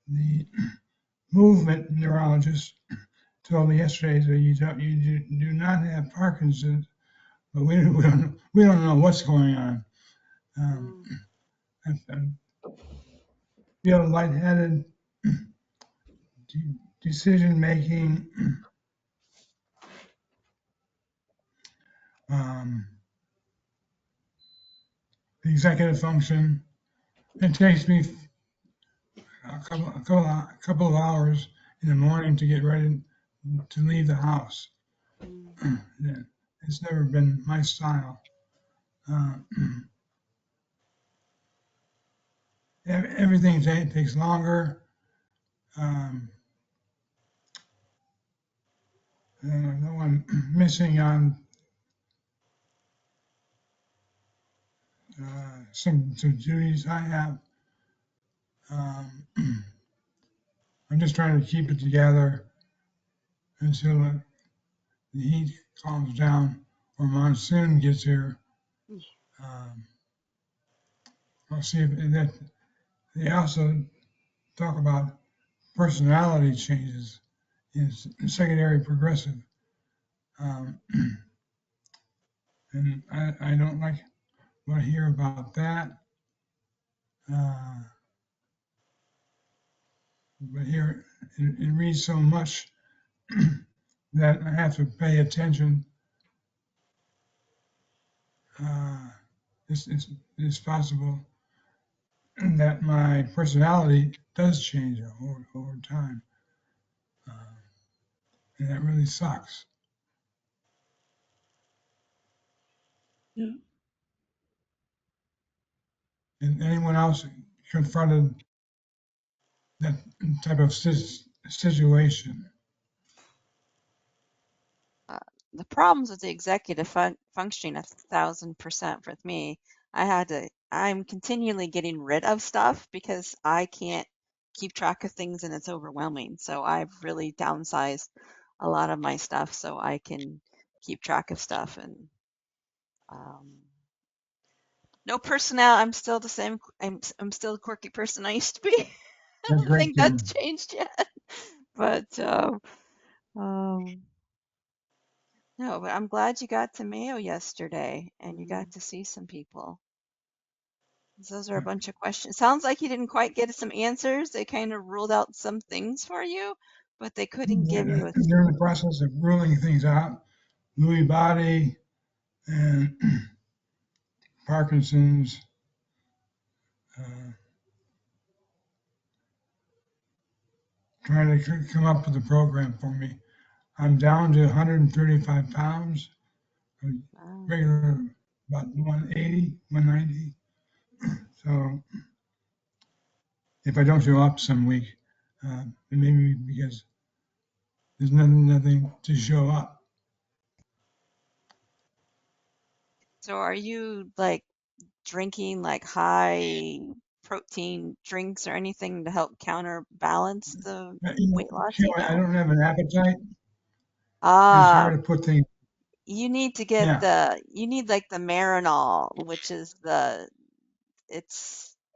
the movement neurologist told me yesterday that you do not have Parkinson's, but we don't know what's going on. Um, Mm. I feel lightheaded, decision making, um, executive function. It takes me a couple of hours in the morning to get ready to leave the house. Mm. It's never been my style. Uh, everything takes longer. Um, the one missing on some duties I have. Um, I'm just trying to keep it together until the heat calms down or monsoon gets here. Um, I'll see if that they also talk about personality changes in secondary progressive. Um, and I don't like what I hear about that. Uh, but here it reads so much that I have to pay attention. Uh, it's possible that my personality does change over time. Uh, and that really sucks. Yeah. And anyone else confronted that type of situation? Uh, the problems with the executive functioning 1,000% with me. I'm continually getting rid of stuff because I can't keep track of things and it's overwhelming. So I've really downsized a lot of my stuff so I can keep track of stuff and um, no personnel. I'm still the same. I'm still the quirky person I used to be. I That's don't great, think Kim. that's changed yet. But um, no, but I'm glad you got to Mayo yesterday and you got to see some people. Those are a bunch of questions. Sounds like you didn't quite get some answers. They kind of ruled out some things for you, but they couldn't give you a. They're in the process of ruling things out. Lewy body and Parkinson's. Uh, Trying to come up with a program for me. I'm down to 135 pounds, Uh, regular about 180, 190. So if I don't show up some week, maybe because there's nothing to show up. so are you like drinking like high protein drinks or anything to help counterbalance the weight loss you I don't? don't have an appetite. It's Ah, hard to put things. you need to get Yeah, you need like the marinol, which is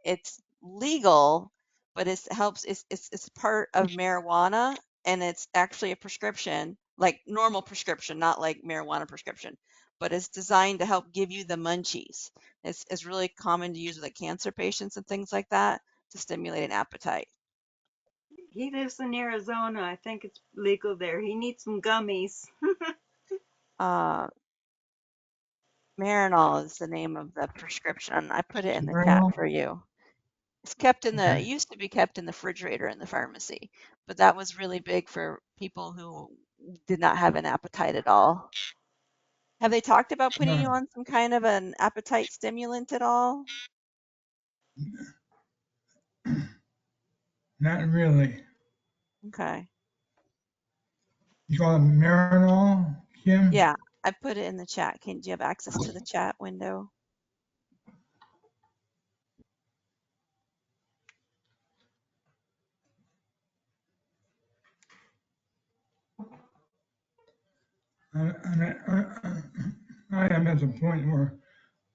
it's legal, but it helps. It's part of marijuana, and it's actually a prescription, like normal prescription, not like marijuana prescription. But it's designed to help give you the munchies. It's really common to use with like cancer patients and things like that to stimulate an appetite. He lives in Arizona. I think it's legal there. He needs some gummies. Uh, Marinol is the name of the prescription. I put it in the chat Superman. for you. It's kept in the, it Okay. used to be kept in the refrigerator in the pharmacy, but that was really big for people who did not have an appetite at all. Have they talked about putting you No, on some kind of an appetite stimulant at all? not really. Okay. You call it Marinol, Kim? Yeah, I put it in the chat. Do you have access to the chat window? I am at the point where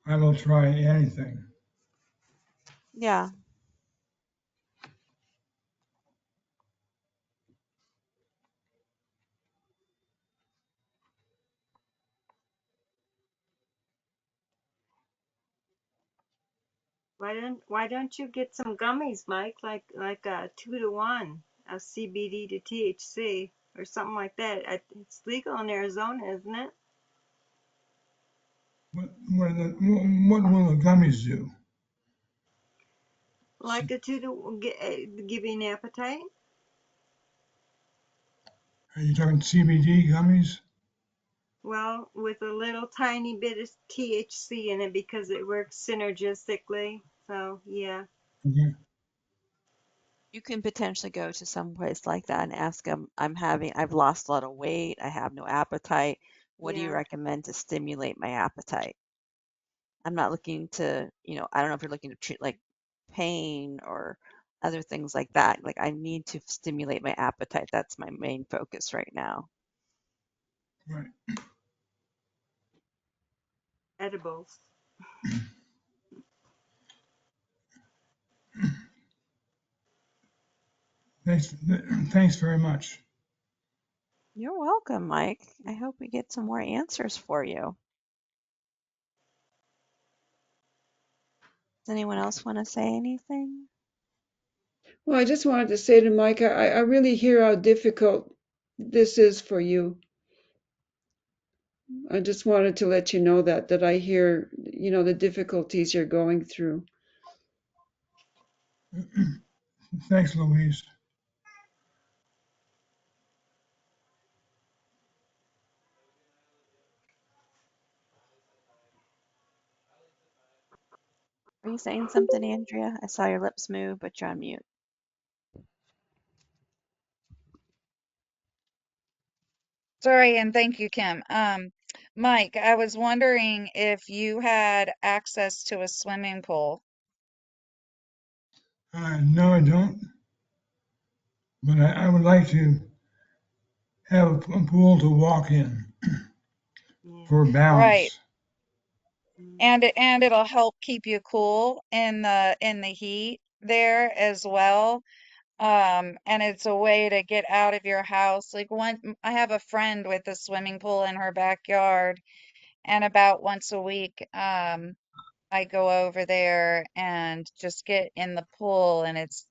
I will try anything. Yeah. Why don't you get some gummies, Mike? Like a 2-to-1 of CBD to THC or something like that. It's legal in Arizona, isn't it? What will the gummies do? Like a give you an appetite. Are you talking CBD gummies? Well, with a little tiny bit of THC in it because it works synergistically. So yeah, Okay. You can potentially go to some place like that and ask them, I've lost a lot of weight. I have no appetite. What do you yeah. recommend to stimulate my appetite? I'm not looking to, I don't know if you're looking to treat like pain or other things like that. Like I need to stimulate my appetite. That's my main focus right now. Right. Edibles. Thanks, thanks very much. You're welcome, Mike. I hope we get some more answers for you. Does anyone else want to say anything? Well, I just wanted to say to Mike, I really hear how difficult this is for you. I just wanted to let you know that I hear, the difficulties you're going through. Thanks, Louise. Are you saying something, Andrea? I saw your lips move, but you're on mute. Sorry, and thank you, Kim. Mike, I was wondering if you had access to a swimming pool. No, I don't, but I would like to have a pool to walk in Yeah. for Right. balance. Mm. And it'll help keep you cool in the heat there as well. And it's a way to get out of your house. Like I have a friend with a swimming pool in her backyard, and about once a week, I go over there and just get in the pool, and it's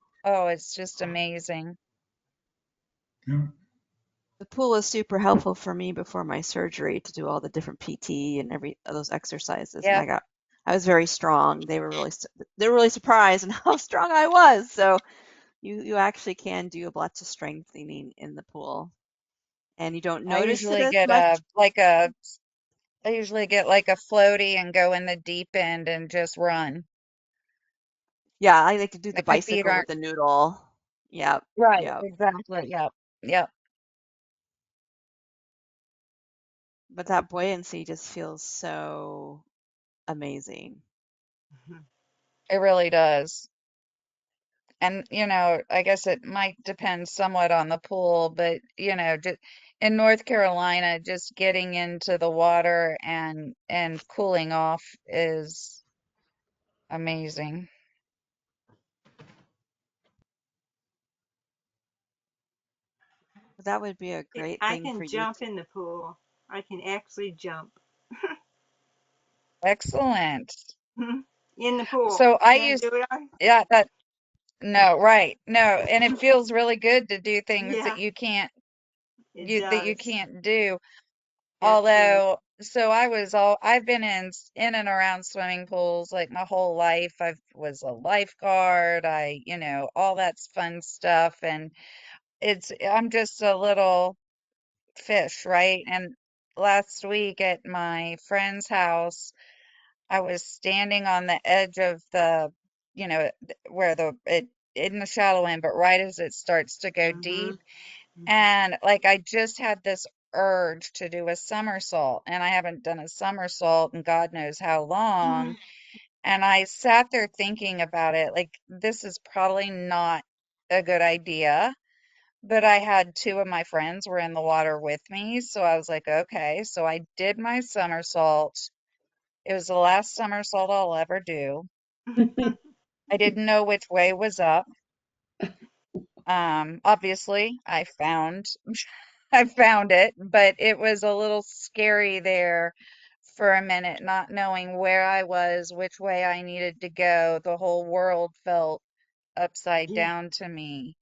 just amazing. Yeah. The pool was super helpful for me before my surgery to do all the different PT and those exercises, and Yep. I was very strong. They were really surprised in how strong I was. So you actually can do lots of strengthening in the pool, and you don't I notice it usually as get much. I usually get like a floaty and go in the deep end and just run. Yeah, I like to do the Like my feet bicycle with aren't the noodle. Yep, right, yep. exactly. Yep. Yep. But that buoyancy just feels so amazing. Mhm. It really does. And, I guess it might depend somewhat on the pool, but, just in North Carolina, just getting into the water and cooling off is amazing. But that would be a great I thing for can you. jump in the pool. I can actually jump Excellent. in the pool. So I Can I use, do it? yeah, no, right. No, and it feels really good to do things that Yeah, you can't it that you does. can't do. Absolutely. Although, so I've been in and around swimming pools like my whole life. I was a lifeguard. All that's fun stuff. And I'm just a little fish, right? And last week at my friend's house, I was standing on the edge of where in the shallow end, but right as it starts to go Mm-hmm. deep. And like I just had this urge to do a somersault, and I haven't done a somersault in God knows how long. And I sat there thinking about it, like this is probably not a good idea. But I had two of my friends were in the water with me, so I was like, okay. So I did my somersault. It was the last somersault I'll ever do. I didn't know which way was up. Obviously, I found it, but it was a little scary there for a minute, not knowing where I was, which way I needed to go. The whole world felt upside Yeah. down to me.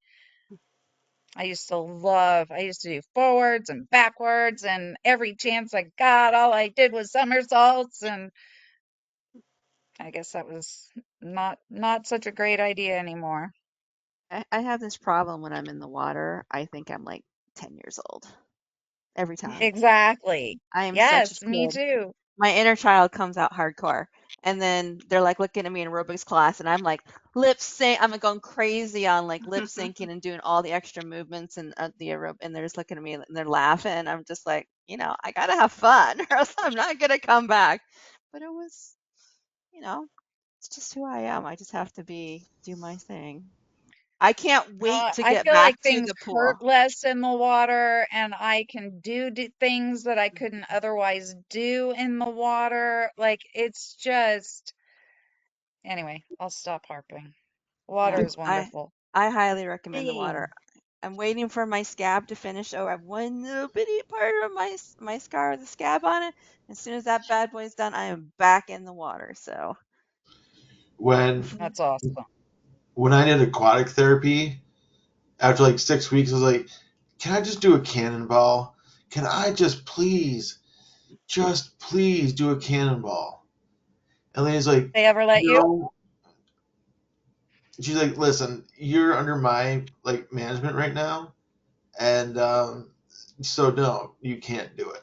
I used to do forwards and backwards, and every chance I got, all I did was somersaults, and I guess that was not such a great idea anymore. I have this problem when I'm in the water. I think I'm like 10 years old every time. Exactly. I am such a Yes, me kid. too. My inner child comes out hardcore. And then they're like looking at me in aerobics class, and I'm like lip sync. I'm like going crazy on like lip syncing and doing all the extra movements and the aerob, and they're just looking at me and they're laughing. I'm just like, I gotta have fun, or else I'm not gonna come back. But you know, it's just who I am. I just have to do my thing. I can't wait to I get feel back like to things the hurt pool. less in the water, and I can do things that I couldn't otherwise do in the water. Like, it's just, anyway, I'll stop harping. Water Yeah, is wonderful. I highly recommend the Yeah. water. I'm waiting for my scab to finish. Oh, I have one little bitty part of my scar with a scab on it. As soon as that bad boy's done, I am back in the water. So, When That's awesome. when I did aquatic therapy, after like 6 weeks, I was like, "Can I just do a cannonball? Can I just please do a cannonball?" And Lena's like, They ever let you? "No." She's like, "Listen, you're under my like management right now, and so no, you can't do it."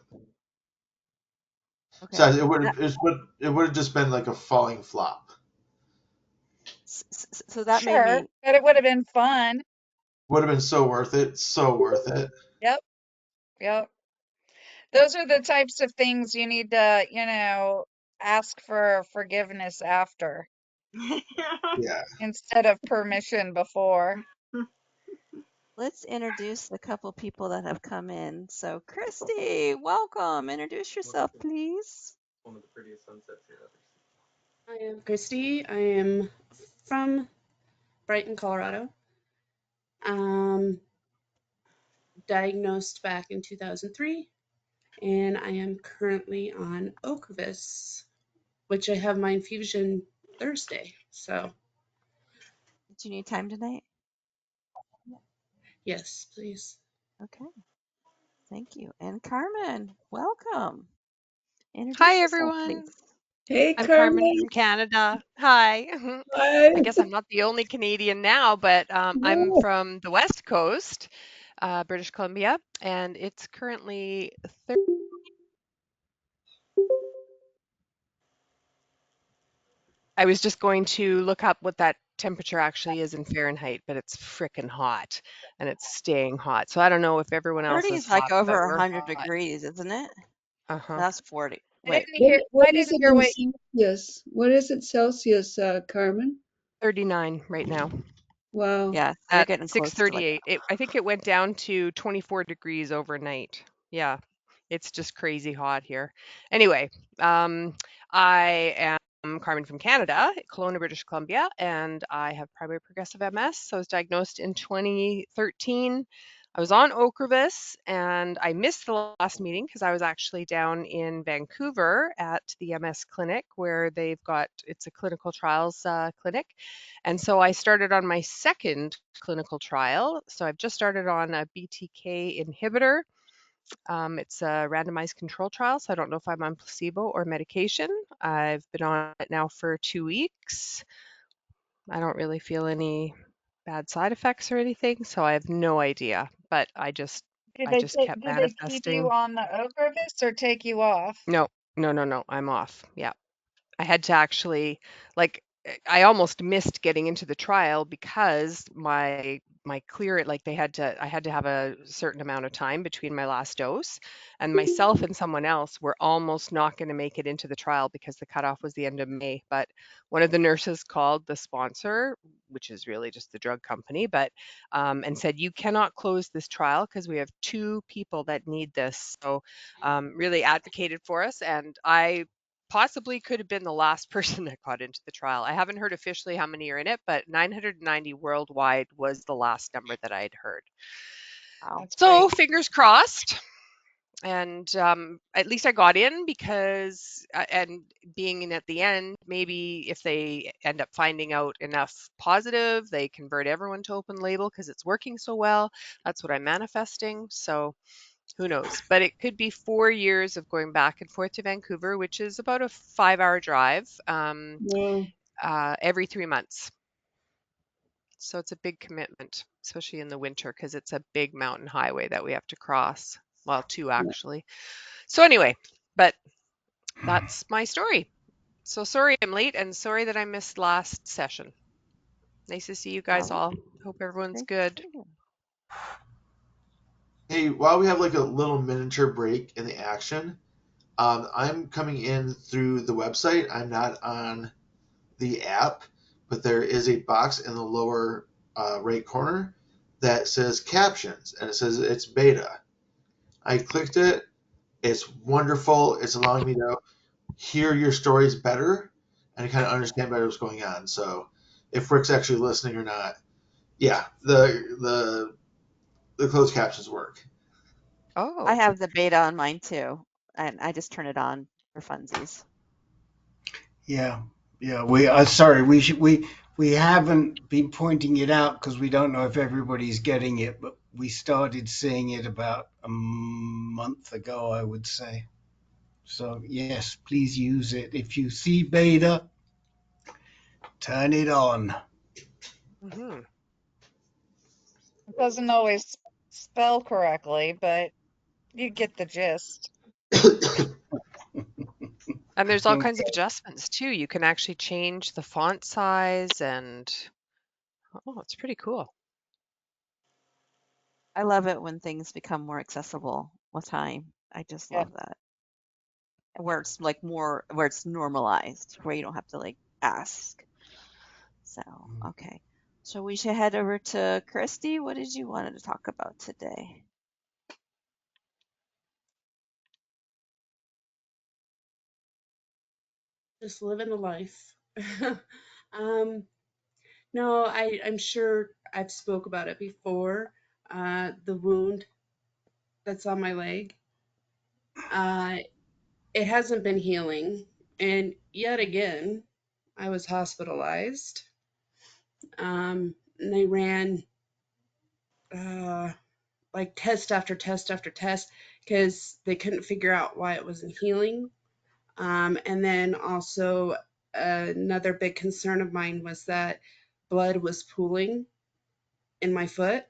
So okay. That, it would have just been like a falling flop. so that made Sure, me. but it would have been fun. Would have been so worth it, so worth it. Yep, yep. Those are the types of things you need to, ask for forgiveness after Yeah. instead of permission before. Let's introduce a couple people that have come in. So, Christy, welcome. Introduce yourself, please. I am Christy. I am from Brighton, Colorado. Um, Diagnosed back in 2003, and I am currently on Ocrevus, which I have my infusion Thursday. So, Do you need time tonight? yes, please. Okay, thank you. And Carmen, welcome. Hi, Introduce yourself, everyone. please. Hey, I'm Carmen Carmen. from Canada. Hi. Hi. I guess I'm not the only Canadian now, but I'm No. from the West Coast, British Columbia, and it's currently I was just going to look up what that temperature actually is in Fahrenheit, but it's frickin' hot and it's staying hot. So I don't know if everyone else 30 is is like hot, but over we're 100 hot. degrees, isn't it? Uh-huh. That's 40. I Wait, didn't hear. What I is didn't it hear in what. Celsius? What is it Celsius, Carmen? 39 right now Wow. yeah, so you're at getting close to like 6:38. I think it went down to 24 degrees overnight. Yeah, it's just crazy hot here. Anyway, I am Carmen from Canada, Kelowna, British Columbia, and I have primary progressive MS. So I was diagnosed in 2013. I was on Ocrevus and I missed the last meeting because I was actually down in Vancouver at the MS clinic where it's a clinical trials clinic. And so I started on my second clinical trial. So I've just started on a BTK inhibitor. It's a randomized control trial, so I don't know if I'm on placebo or medication. I've been on it now for 2 weeks. I don't really feel any bad side effects or anything, so I have no idea. But Did I they just kept did they keep you manifesting. on the Ocrevus or take you off? No, no, no, no, I'm off. Yeah. I had to actually like I almost missed getting into the trial because my clear like I had to have a certain amount of time between my last dose, and myself and someone else were almost not going to make it into the trial because the cutoff was the end of May. But one of the nurses called the sponsor, which is really just the drug company, but and said you cannot close this trial because we have two people that need this. So really advocated for us, and I possibly could have been the last person that got into the trial. I haven't heard officially how many are in it, but 990 worldwide was the last number that I'd heard. wow. That's So great. fingers crossed. And at least I got in because, and being in at the end, maybe if they end up finding out enough positive, they convert everyone to open label because it's working so well. That's what I'm manifesting. So who knows? But it could be 4 years of going back and forth to Vancouver, which is about a 5 hour drive Wow. every 3 months. So it's a big commitment, especially in the winter, because it's a big mountain highway that we have to cross. Well, two Yeah. actually. So anyway, but that's my story. So sorry I'm late and sorry that I missed last session. Nice to see you guys Oh, all. Hope everyone's great good. to see you. Hey, while we have like a little miniature break in the action, I'm coming in through the website. I'm not on the app, but there is a box in the lower right corner that says captions, and it says it's beta. I clicked it. It's wonderful. It's allowing me to hear your stories better and kind of understand better what's going on. So, if Rick's actually listening or not, yeah, the closed captions work. I Oh, have the beta on mine too, and I just turn it on for funsies. Yeah, yeah. We sorry. We haven't been pointing it out because we don't know if everybody's getting it, but we started seeing it about a month ago, I would say. So yes, please use it. If you see beta, turn it on. hmm. It doesn't always spell correctly, but you get the gist. And there's all kinds of Okay. adjustments too. You can actually change the font size and oh, it's pretty cool. I love it when things become more accessible with time. I just Yeah. love that. Where it's like more, where it's normalized, where you don't have to like ask. So, okay. So we should head over to Christy. What did you want to talk about today? Just living the life. um, no, I'm sure I've spoke about it before. The wound that's on my leg. Uh, it hasn't been healing, and yet again, I was hospitalized. And they ran uh, like test after test after test because they couldn't figure out why it wasn't healing. And then also another big concern of mine was that blood was pooling in my foot,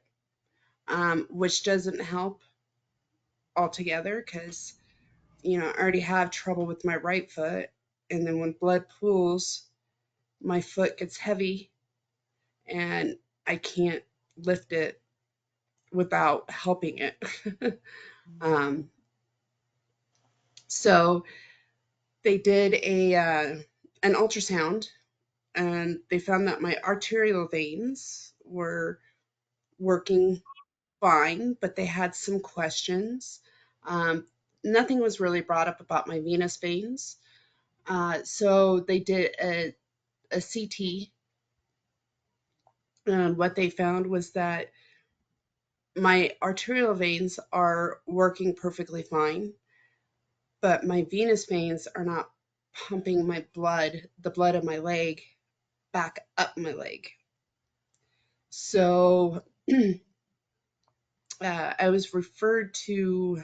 which doesn't help altogether because I already have trouble with my right foot, and then when blood pools, my foot gets heavy and I can't lift it without helping it. um, so they did an ultrasound, and they found that my arterial veins were working fine, but they had some questions. Um, Nothing was really brought up about my venous veins. So they did a CT, and what they found was that my arterial veins are working perfectly fine, but my venous veins are not pumping my blood, the blood of my leg, back up my leg. So I was referred to,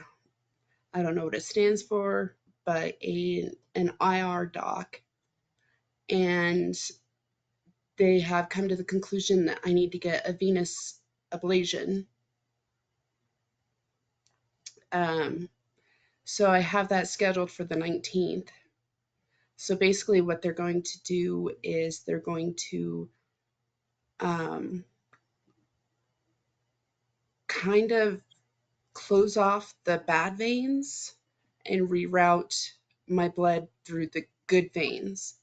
I don't know what it stands for, but an IR doc, and they have come to the conclusion that I need to get a venous ablation. Um, so I have that scheduled for the 19th. So basically, what they're going to do is they're going to um, kind of close off the bad veins and reroute my blood through the good veins.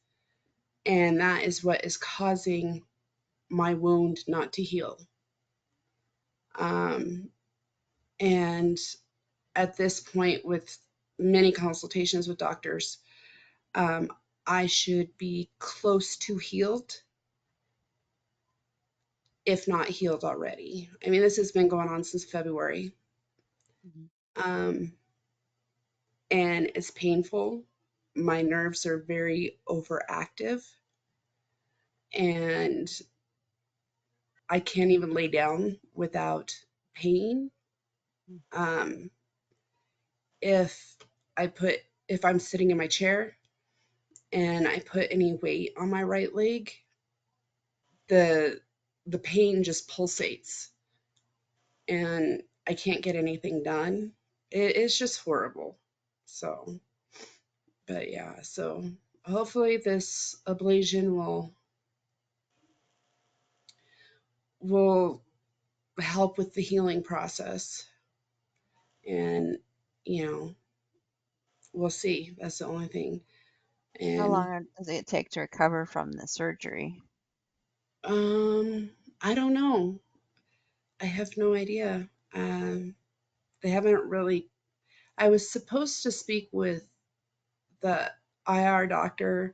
And that is what is causing my wound not to heal. Um, and at this point, with many consultations with doctors, um, I should be close to healed, if not healed already. I mean, this has been going on since February, Mhm. um, and it's painful. My nerves are very overactive, and I can't even lay down without pain. Um, if if I'm sitting in my chair and I put any weight on my right leg, the the pain just pulsates and I can't get anything done. It's just horrible. So, but yeah, so hopefully this ablation will help with the healing process. And you know, we'll see. That's the only thing. How And long does it take to recover from the surgery? um, I don't know. I have no idea. They haven't really. I was supposed to speak with the IR doctor.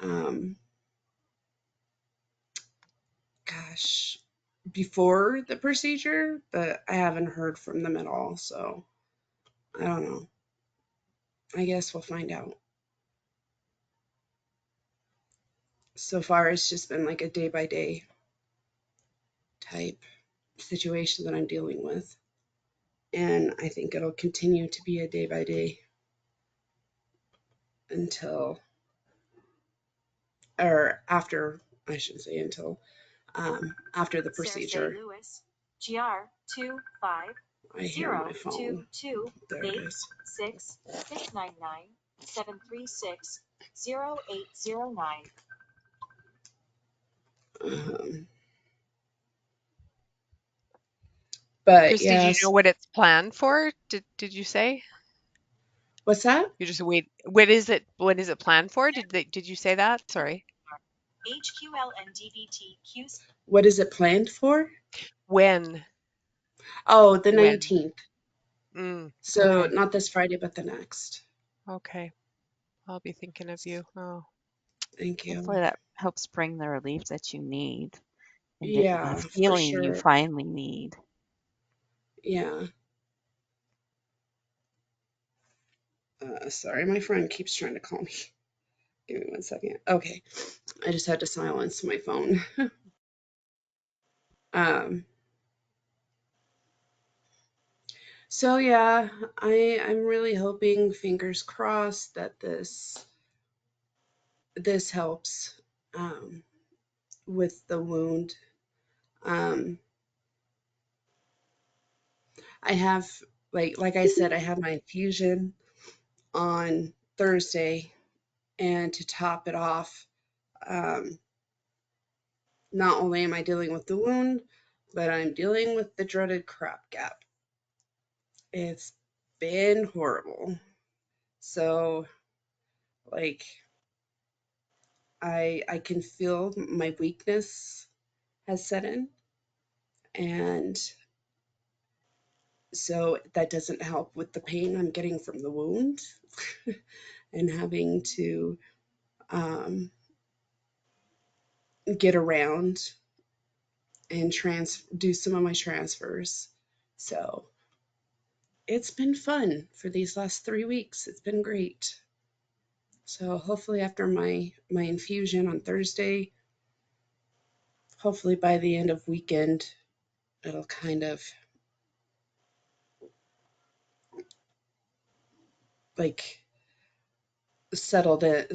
Um, gosh, before the procedure, but I haven't heard from them at all. So I don't know. I guess we'll find out. So far, it's just been like a day by day type situation that I'm dealing with. And I think it'll continue to be a day by day until, or after, I shouldn't say until, after the procedure. Louis, GR 25 I hear my phone. There it is. 6 699 736 0809. Um, but Chris, did you know yes, what it's planned for? Did you say? what's that? You just wait. What is it? What is it planned for? Did you say that? Sorry. HQLNDBTQ. What is it planned for? When? Oh, the When? 19th. So Okay. not this Friday, but the next. Okay. I'll be thinking of you. Oh. Thank you. Hopefully that helps bring the relief that you need and get you the Yeah, for healing you sure. finally need. Yeah. Sorry, my friend keeps trying to call me. Give me 1 second. Okay. I just had to silence my phone. um, so yeah, I'm really hoping, fingers crossed, that this helps with the wound. Um, I have like I said, I have my infusion on Thursday, and to top it off, um, not only am I dealing with the wound, but I'm dealing with the dreaded crap gap. It's been horrible. So like I can feel my weakness has set in, and so that doesn't help with the pain I'm getting from the wound and having to um, get around and do some of my transfers. So it's been fun for these last 3 weeks. It's been great. So hopefully after my infusion on Thursday, hopefully by the end of weekend, it'll kind of like settled in.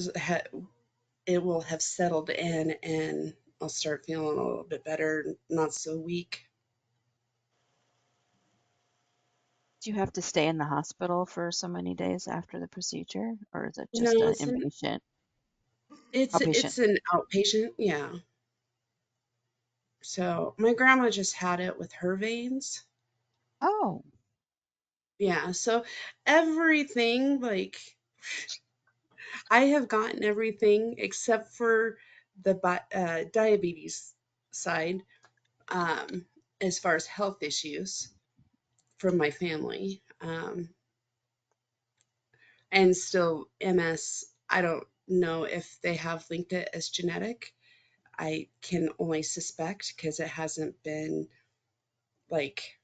It will have settled in, and I'll start feeling a little bit better, not so weak. Do you have to stay in the hospital for so many days after the procedure, or is it just No, an inpatient, outpatient? it's an outpatient, yeah. So my grandma just had it with her veins. Oh, Yeah, so everything, like I have gotten everything except for the diabetes side, um, as far as health issues from my family. And still MS, I don't know if they have linked it as genetic. I can only suspect because it hasn't been like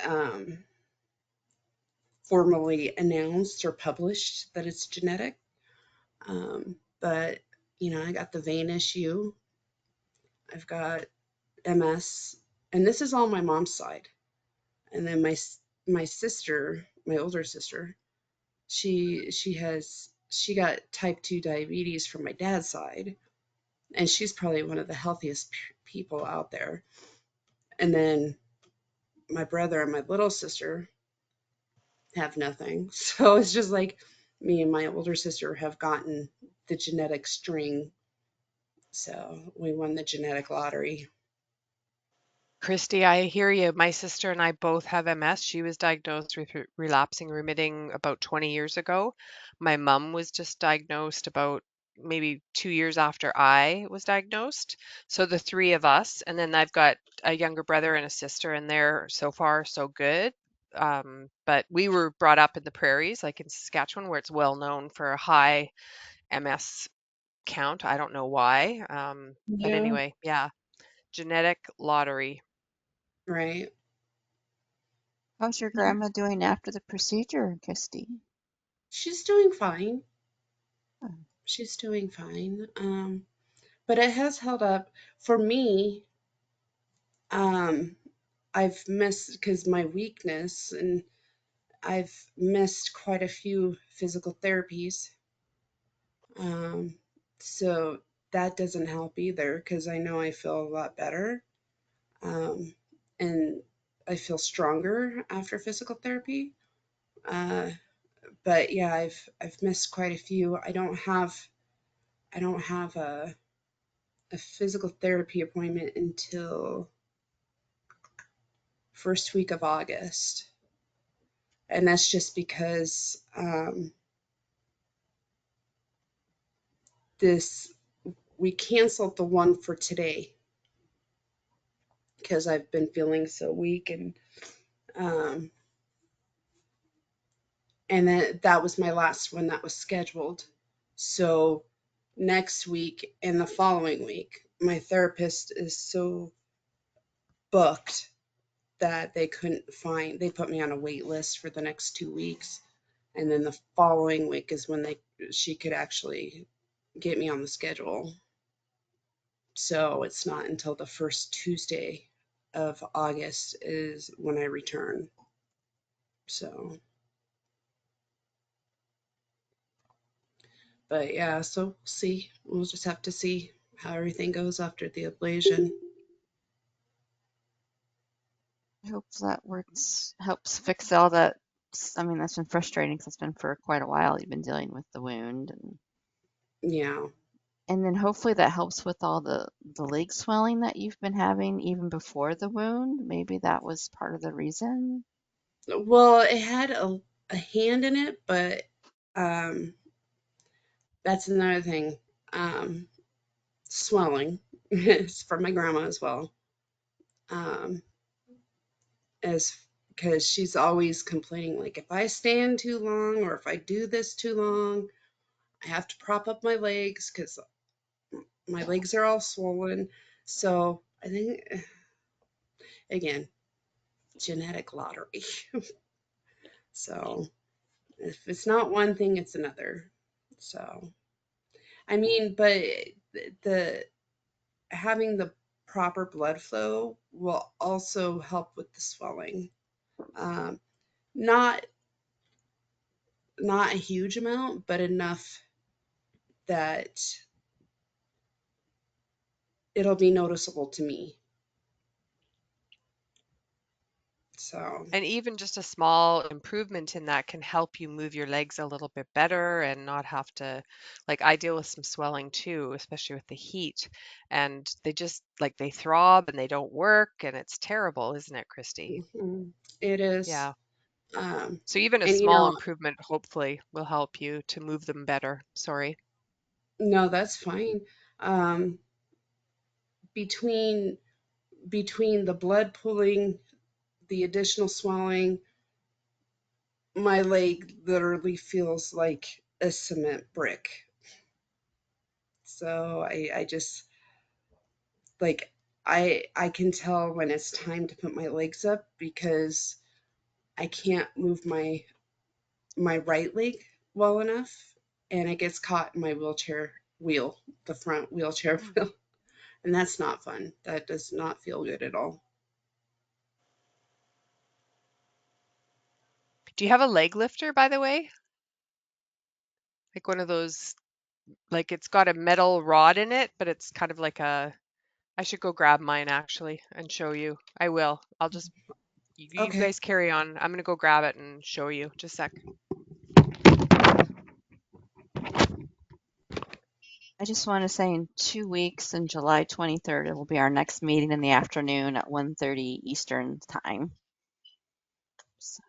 um, formally announced or published that it's genetic. But I got the vein issue. I've got MS, and this is all my mom's side. And then my sister, my older sister, she got type 2 diabetes from my dad's side, and she's probably one of the healthiest people out there. And then my brother and my little sister have nothing. So it's just like me and my older sister have gotten the genetic string. So we won the genetic lottery. Christy, I hear you. My sister and I both have MS. She was diagnosed with relapsing remitting about 20 years ago. My mom was just diagnosed about maybe 2 years after I was diagnosed. So the three of us, and then I've got a younger brother and a sister, and they're so far so good. But we were brought up in the prairies, like in Saskatchewan, where it's well known for a high MS count. I don't know why. But Yeah, anyway, yeah, genetic lottery. right. How's your Yeah. grandma doing after the procedure, Christy? She's doing fine. Oh, She's doing fine. But it has held up for me. Um, I've missed because my weakness, and I've missed quite a few physical therapies. Um, so that doesn't help either because I know I feel a lot better. Um, and I feel stronger after physical therapy. Uh, but yeah, I've missed quite a few. I don't have a physical therapy appointment until first week of August, and that's just because this we canceled the one for today because I've been feeling so weak, um, and then that was my last one that was scheduled. So next week and the following week, my therapist is so booked that they put me on a wait list for the next 2 weeks. And then the following week is when she could actually get me on the schedule. So it's not until the first Tuesday of August is when I return. So, but yeah, so we'll see. We'll just have to see how everything goes after the ablation. I hope that works, helps fix all that. I mean, that's been frustrating because it's been for quite a while you've been dealing with the wound, Yeah. and then hopefully that helps with all the leg swelling that you've been having even before the wound. Maybe that was part of the reason. Well, it had a hand in it, but um, that's another thing. Um, Swelling is from my grandma as well. Um, as because she's always complaining, like if I stand too long or if I do this too long, I have to prop up my legs because my legs are all swollen. So I think, again, genetic lottery. So if it's not one thing, it's another. So I mean, but the having the proper blood flow will also help with the swelling. Um, not not a huge amount, but enough that it'll be noticeable to me. So, And even just a small improvement in that can help you move your legs a little bit better and not have to, like, I deal with some swelling too, especially with the heat. And they just, like, they throb and they don't work, and it's terrible, isn't it, Christy? mhm, it is. Yeah. Um, So even a and small improvement hopefully will help you to move them better. Sorry. no, that's fine. Um, between between the blood pooling, the additional swelling, my leg literally feels like a cement brick. So I just like I can tell when it's time to put my legs up because I can't move my right leg well enough, and it gets caught in my wheelchair wheel, the front wheelchair Mm. wheel, and that's not fun. That does not feel good at all. Do you have a leg lifter, by the way? Like one of those, like it's got a metal rod in it, but it's kind of like a, I should go grab mine actually and show you. I will. I'll just, you Okay. guys carry on. I'm gonna go grab it and show you. Just a sec. I just want to say in 2 weeks, on July 23rd, it will be our next meeting in the afternoon at 1:30 Eastern time. So,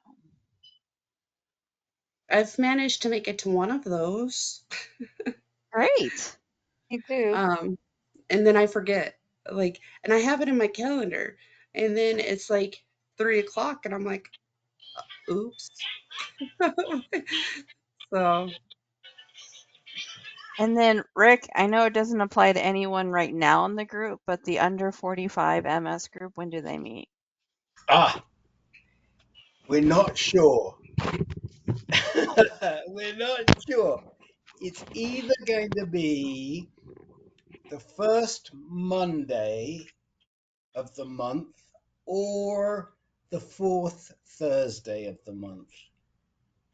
I've managed to make it to one of those. great. Me too. And then I forget. Like, and I have it in my calendar. And then it's like 3 o'clock, and I'm like, oops. So, And then, Rick, I know it doesn't apply to anyone right now in the group, but the under 45 MS group, when do they meet? Ah, we're not sure. We're not sure. It's either going to be the first Monday of the month or the fourth Thursday of the month.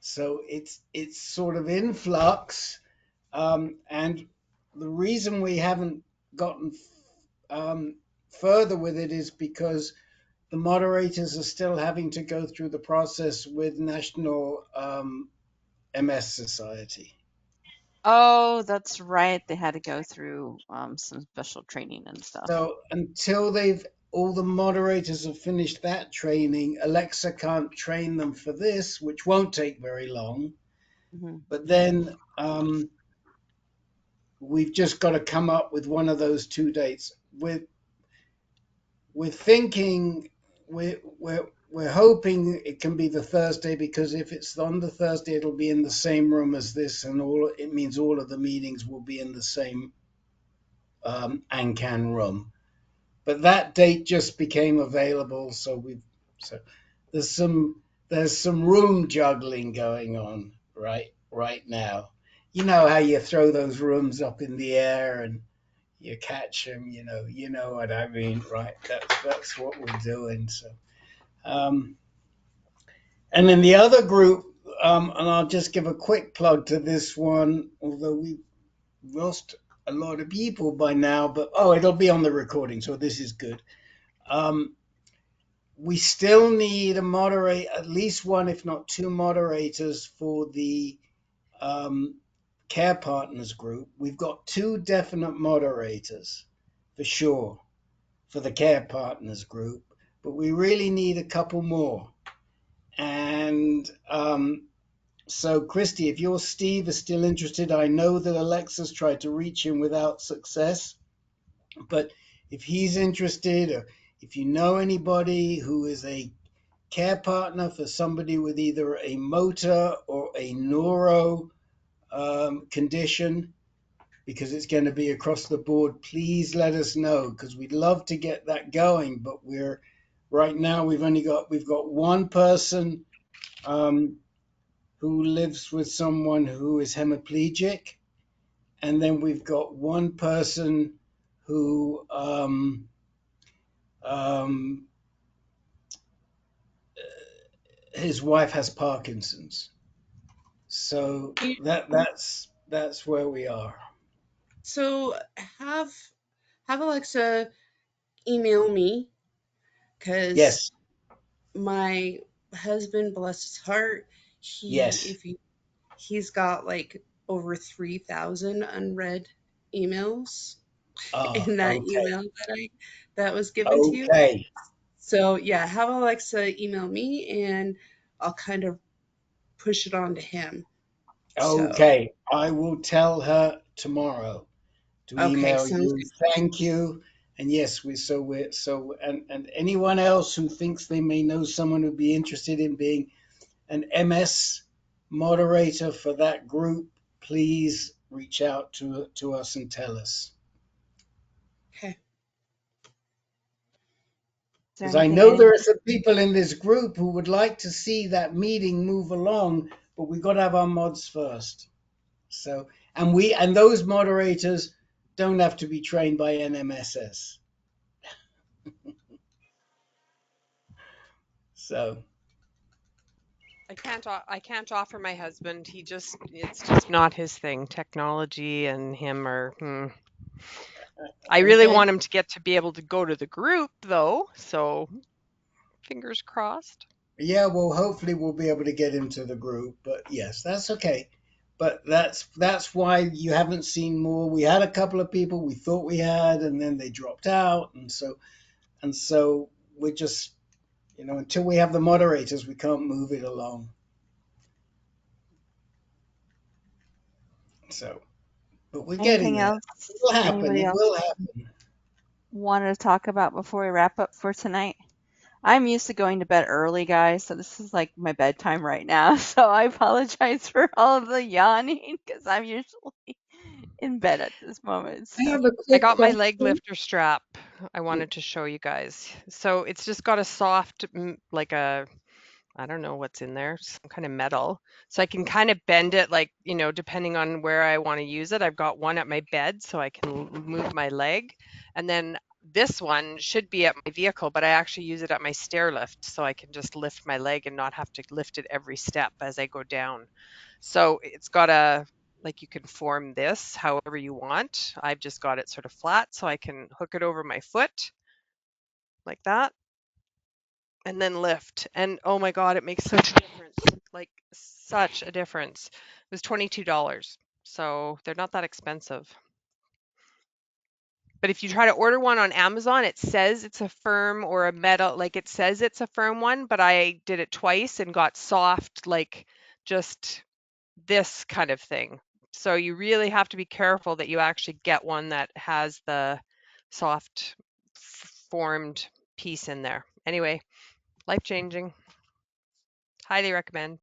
So it's sort of in flux, and the reason we haven't gotten um, further with it is because the moderators are still having to go through the process with National MS Society. Oh, that's right. They had to go through some special training and stuff. So until they've all the moderators have finished that training, Alexa can't train them for this, which won't take very long. Hmm. But then we've just got to come up with one of those two dates. We're thinking we're hoping it can be the Thursday, because if it's on the Thursday, it'll be in the same room as this, and all it means all of the meetings will be in the same AnCan room. But that date just became available, so there's some room juggling going on right now. You know how you throw those rooms up in the air and you catch them. You know what I mean, right? That's what we're doing. So, um, and then the other group, and I'll just give a quick plug to this one, although we've lost a lot of people by now, but it'll be on the recording, so this is good. We still need at least one, if not two moderators for the Care Partners group. We've got two definite moderators for sure for the Care Partners group, but we really need a couple more. And so, Christy, if your Steve is still interested, I know that Alexa's tried to reach him without success, but if he's interested, or if you know anybody who is a care partner for somebody with either a motor or a neuro condition, because it's going to be across the board, please let us know, because we'd love to get that going. But right now we've got one person who lives with someone who is hemiplegic, and then we've got one person who his wife has Parkinson's. So that's where we are. so have Alexa email me, because Yes, my husband, bless his heart, yes. he's got like over 3,000 unread emails in that Okay. email that was given to you. Okay. So yeah, have Alexa email me, and I'll kind of push it on to him. So Okay. I will tell her tomorrow to okay, email sounds you. good. Thank you. And yes, and anyone else who thinks they may know someone who'd be interested in being an MS moderator for that group, please reach out to us and tell us. Okay. Is there Because I anything know there anyone? are some people in this group who would like to see that meeting move along, but we've got to have our mods first. So, and those moderators don't have to be trained by NMSS. So, I can't offer my husband. It's just not his thing. Technology and him are. I really okay. want him to get to be able to go to the group though. So fingers crossed. Yeah, well, hopefully we'll be able to get him to the group, but yes, that's okay. but that's why you haven't seen more. We had a couple of people we thought we had, and then they dropped out, and so we're just, until we have the moderators, we can't move it along. So, but we're getting Anything there. else It will happen. anybody It else will happen. wanted to talk about before we wrap up for tonight? I'm used to going to bed early, guys, so this is like my bedtime right now. So I apologize for all of the yawning because I'm usually in bed at this moment. I So have a I quick got my leg question. lifter strap. I wanted to show you guys. So it's just got a soft, like a, I don't know what's in there, some kind of metal. So I can kind of bend it like, depending on where I want to use it. I've got one at my bed so I can move my leg. And then this one should be at my vehicle, but I actually use it at my stair lift so I can just lift my leg and not have to lift it every step as I go down. So it's got like you can form this however you want. I've just got it sort of flat so I can hook it over my foot like that and then lift. And oh my God, it makes such a difference. Like such a difference. It was $22. So they're not that expensive. But if you try to order one on Amazon, it says it's a firm or a metal, like it says it's a firm one, but I did it twice and got soft, like just this kind of thing. So you really have to be careful that you actually get one that has the soft formed piece in there. Anyway, life changing. Highly recommend.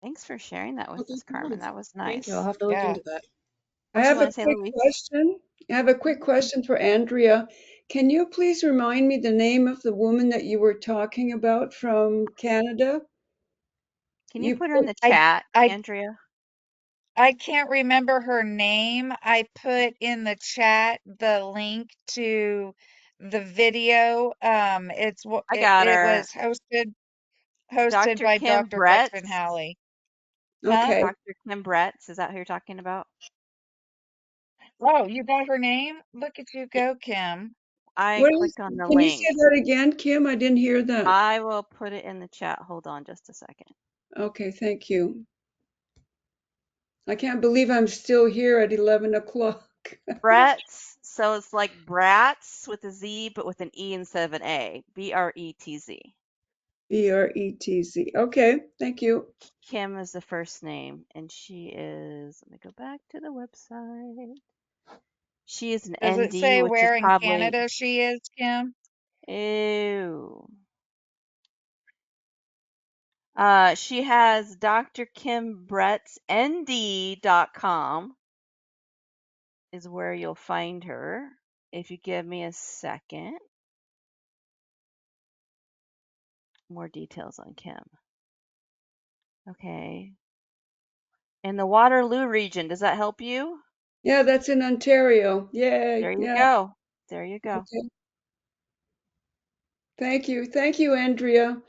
thanks for sharing that with Oh, us, thank you. Carmen. That was Thank you. I'll nice. have to look Yeah. into that. I What you have a want to say, quick Louise? question. I have a quick question for Andrea. Can you please remind me the name of the woman that you were talking about from Canada? Can you You put her in put, the I chat, I Andrea? I can't remember her name. I put in the chat the link to the video. I got it her. was hosted Dr. by Kim Dr. Gretchen Bretz. Halley. Huh? okay. Dr. Kim Bretz. Is that who you're talking about? Oh, you got her name? Look at you go, Kim. I What is, clicked on the can you say link. that again, Kim? I didn't hear that. I will put it in the chat. Hold on just a second. Okay, thank you. I can't believe I'm still here at 11 o'clock. Bretz. So it's like Bratz with a Z, but with an E instead of an A. Bretz. Bretz. Okay, thank you. Kim is the first name, and she is, let me go back to the website. She is an Does it ND, say which is where in probably, Canada she is, Kim? ew. She has Dr. Kim Bretz, ND.com is where you'll find her. If you give me a second, more details on Kim. Okay. In the Waterloo region, does that help you? Yeah, that's in Ontario. Yay. There you Yeah. go. There you go. Okay. Thank you. Thank you, Andrea.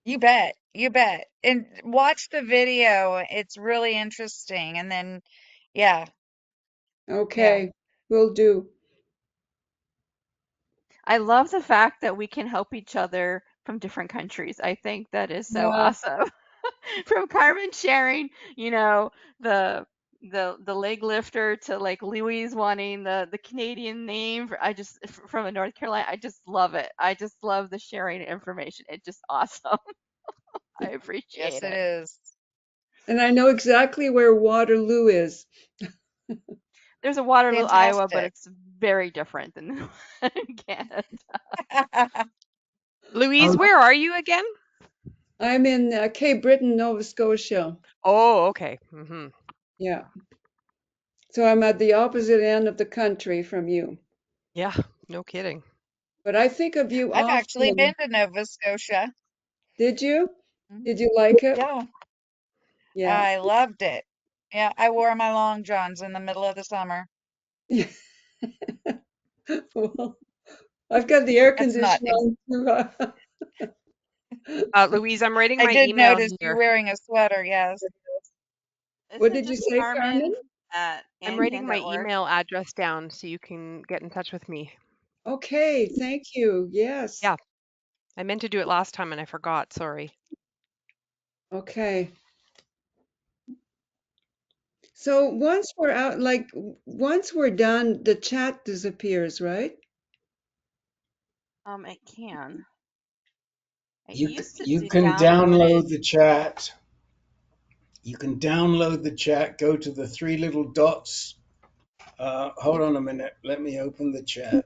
You bet. You bet. And watch the video. It's really interesting. And then, yeah, yeah. Okay, will do. I love the fact that we can help each other from different countries. I think that is so Yeah. awesome. From Carmen sharing, you know, the the leg lifter to like Louise wanting the Canadian name for, from a North Carolina. I just love it. I just love the sharing information. It's just awesome. I Yes, appreciate it it. is. And I know exactly where Waterloo is. There's a Waterloo, Iowa, but Fantastic. it's very different than Canada. Louise, Um, where are you again? I'm in Cape Breton, Nova Scotia. Oh, okay. Yeah. So I'm at the opposite end of the country from you. Yeah, no kidding. But I think of you I've actually been often. to Nova Scotia. Did you? Mhm. Did you like it? Yeah, Yeah. I loved it. Yeah, I wore my long johns in the middle of the summer. Well, I've got the air That's not, conditioner on too. Louise, I'm writing I my did email notice you here. wearing a sweater, yes. This What is did you just say, Carmen? Carmen at I'm writing my ancan.org. email address down so you can get in touch with me. Okay, thank you. Yes. Yeah, I meant to do it last time and I forgot. Sorry. Okay. So once we're out, like once we're done, the chat disappears, right? It can. It You used to you do can download it. download the chat. You can download the chat. Go to the three little dots. Hold on a minute. Let me open the chat.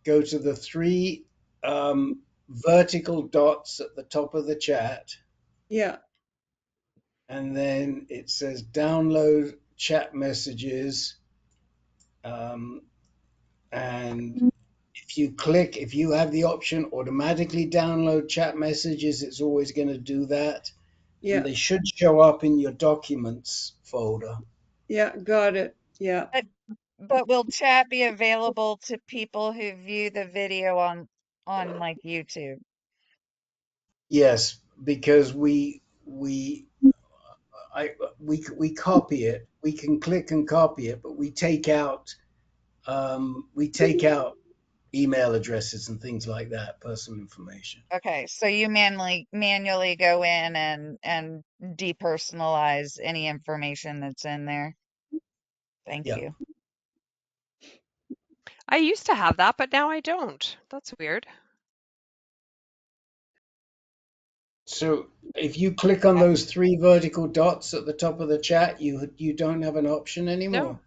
Go to the three vertical dots at the top of the chat, Yeah, and then it says download chat messages. Um, and if you have the option automatically download chat messages, it's always going to do that. And yeah, they should show up in your documents folder. yeah, got it. Yeah. But will chat be available to people who view the video on like YouTube? Yes, because we copy it. We can click and copy it, but we take out email addresses and things like that, personal information. Okay, so you manually go in and depersonalize any information that's in there. Thank Yeah. you. I used to have that, but now I don't. That's weird. So if you click on those three vertical dots at the top of the chat, you don't have an option No, anymore.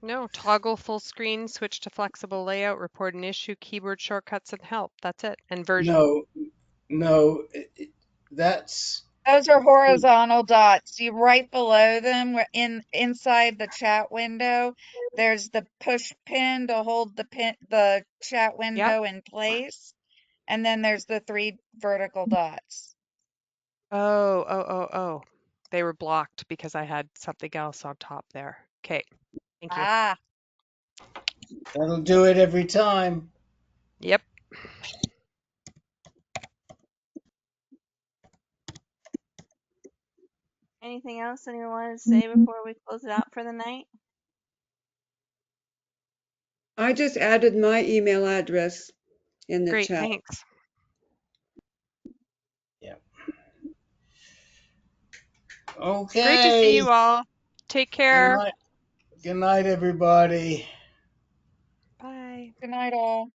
no. Toggle full screen, switch to flexible layout, report an issue, keyboard shortcuts, and help. That's it. And version. No, no, that's Those are horizontal dots. See right below them, inside the chat window, there's the push pin to hold the chat Yep. window in place, and then there's the three vertical dots. Oh, oh, oh, oh. They were blocked because I had something else on top there. Okay. Thank you. Ah, that'll do it every time. Yep. Anything else anyone wanted to say before we close it out for the night? I just added my email address in the Great. chat. Thanks. Yeah. Great to see Okay. you all. Take Good care. night. Good night, everybody. Bye. good night all.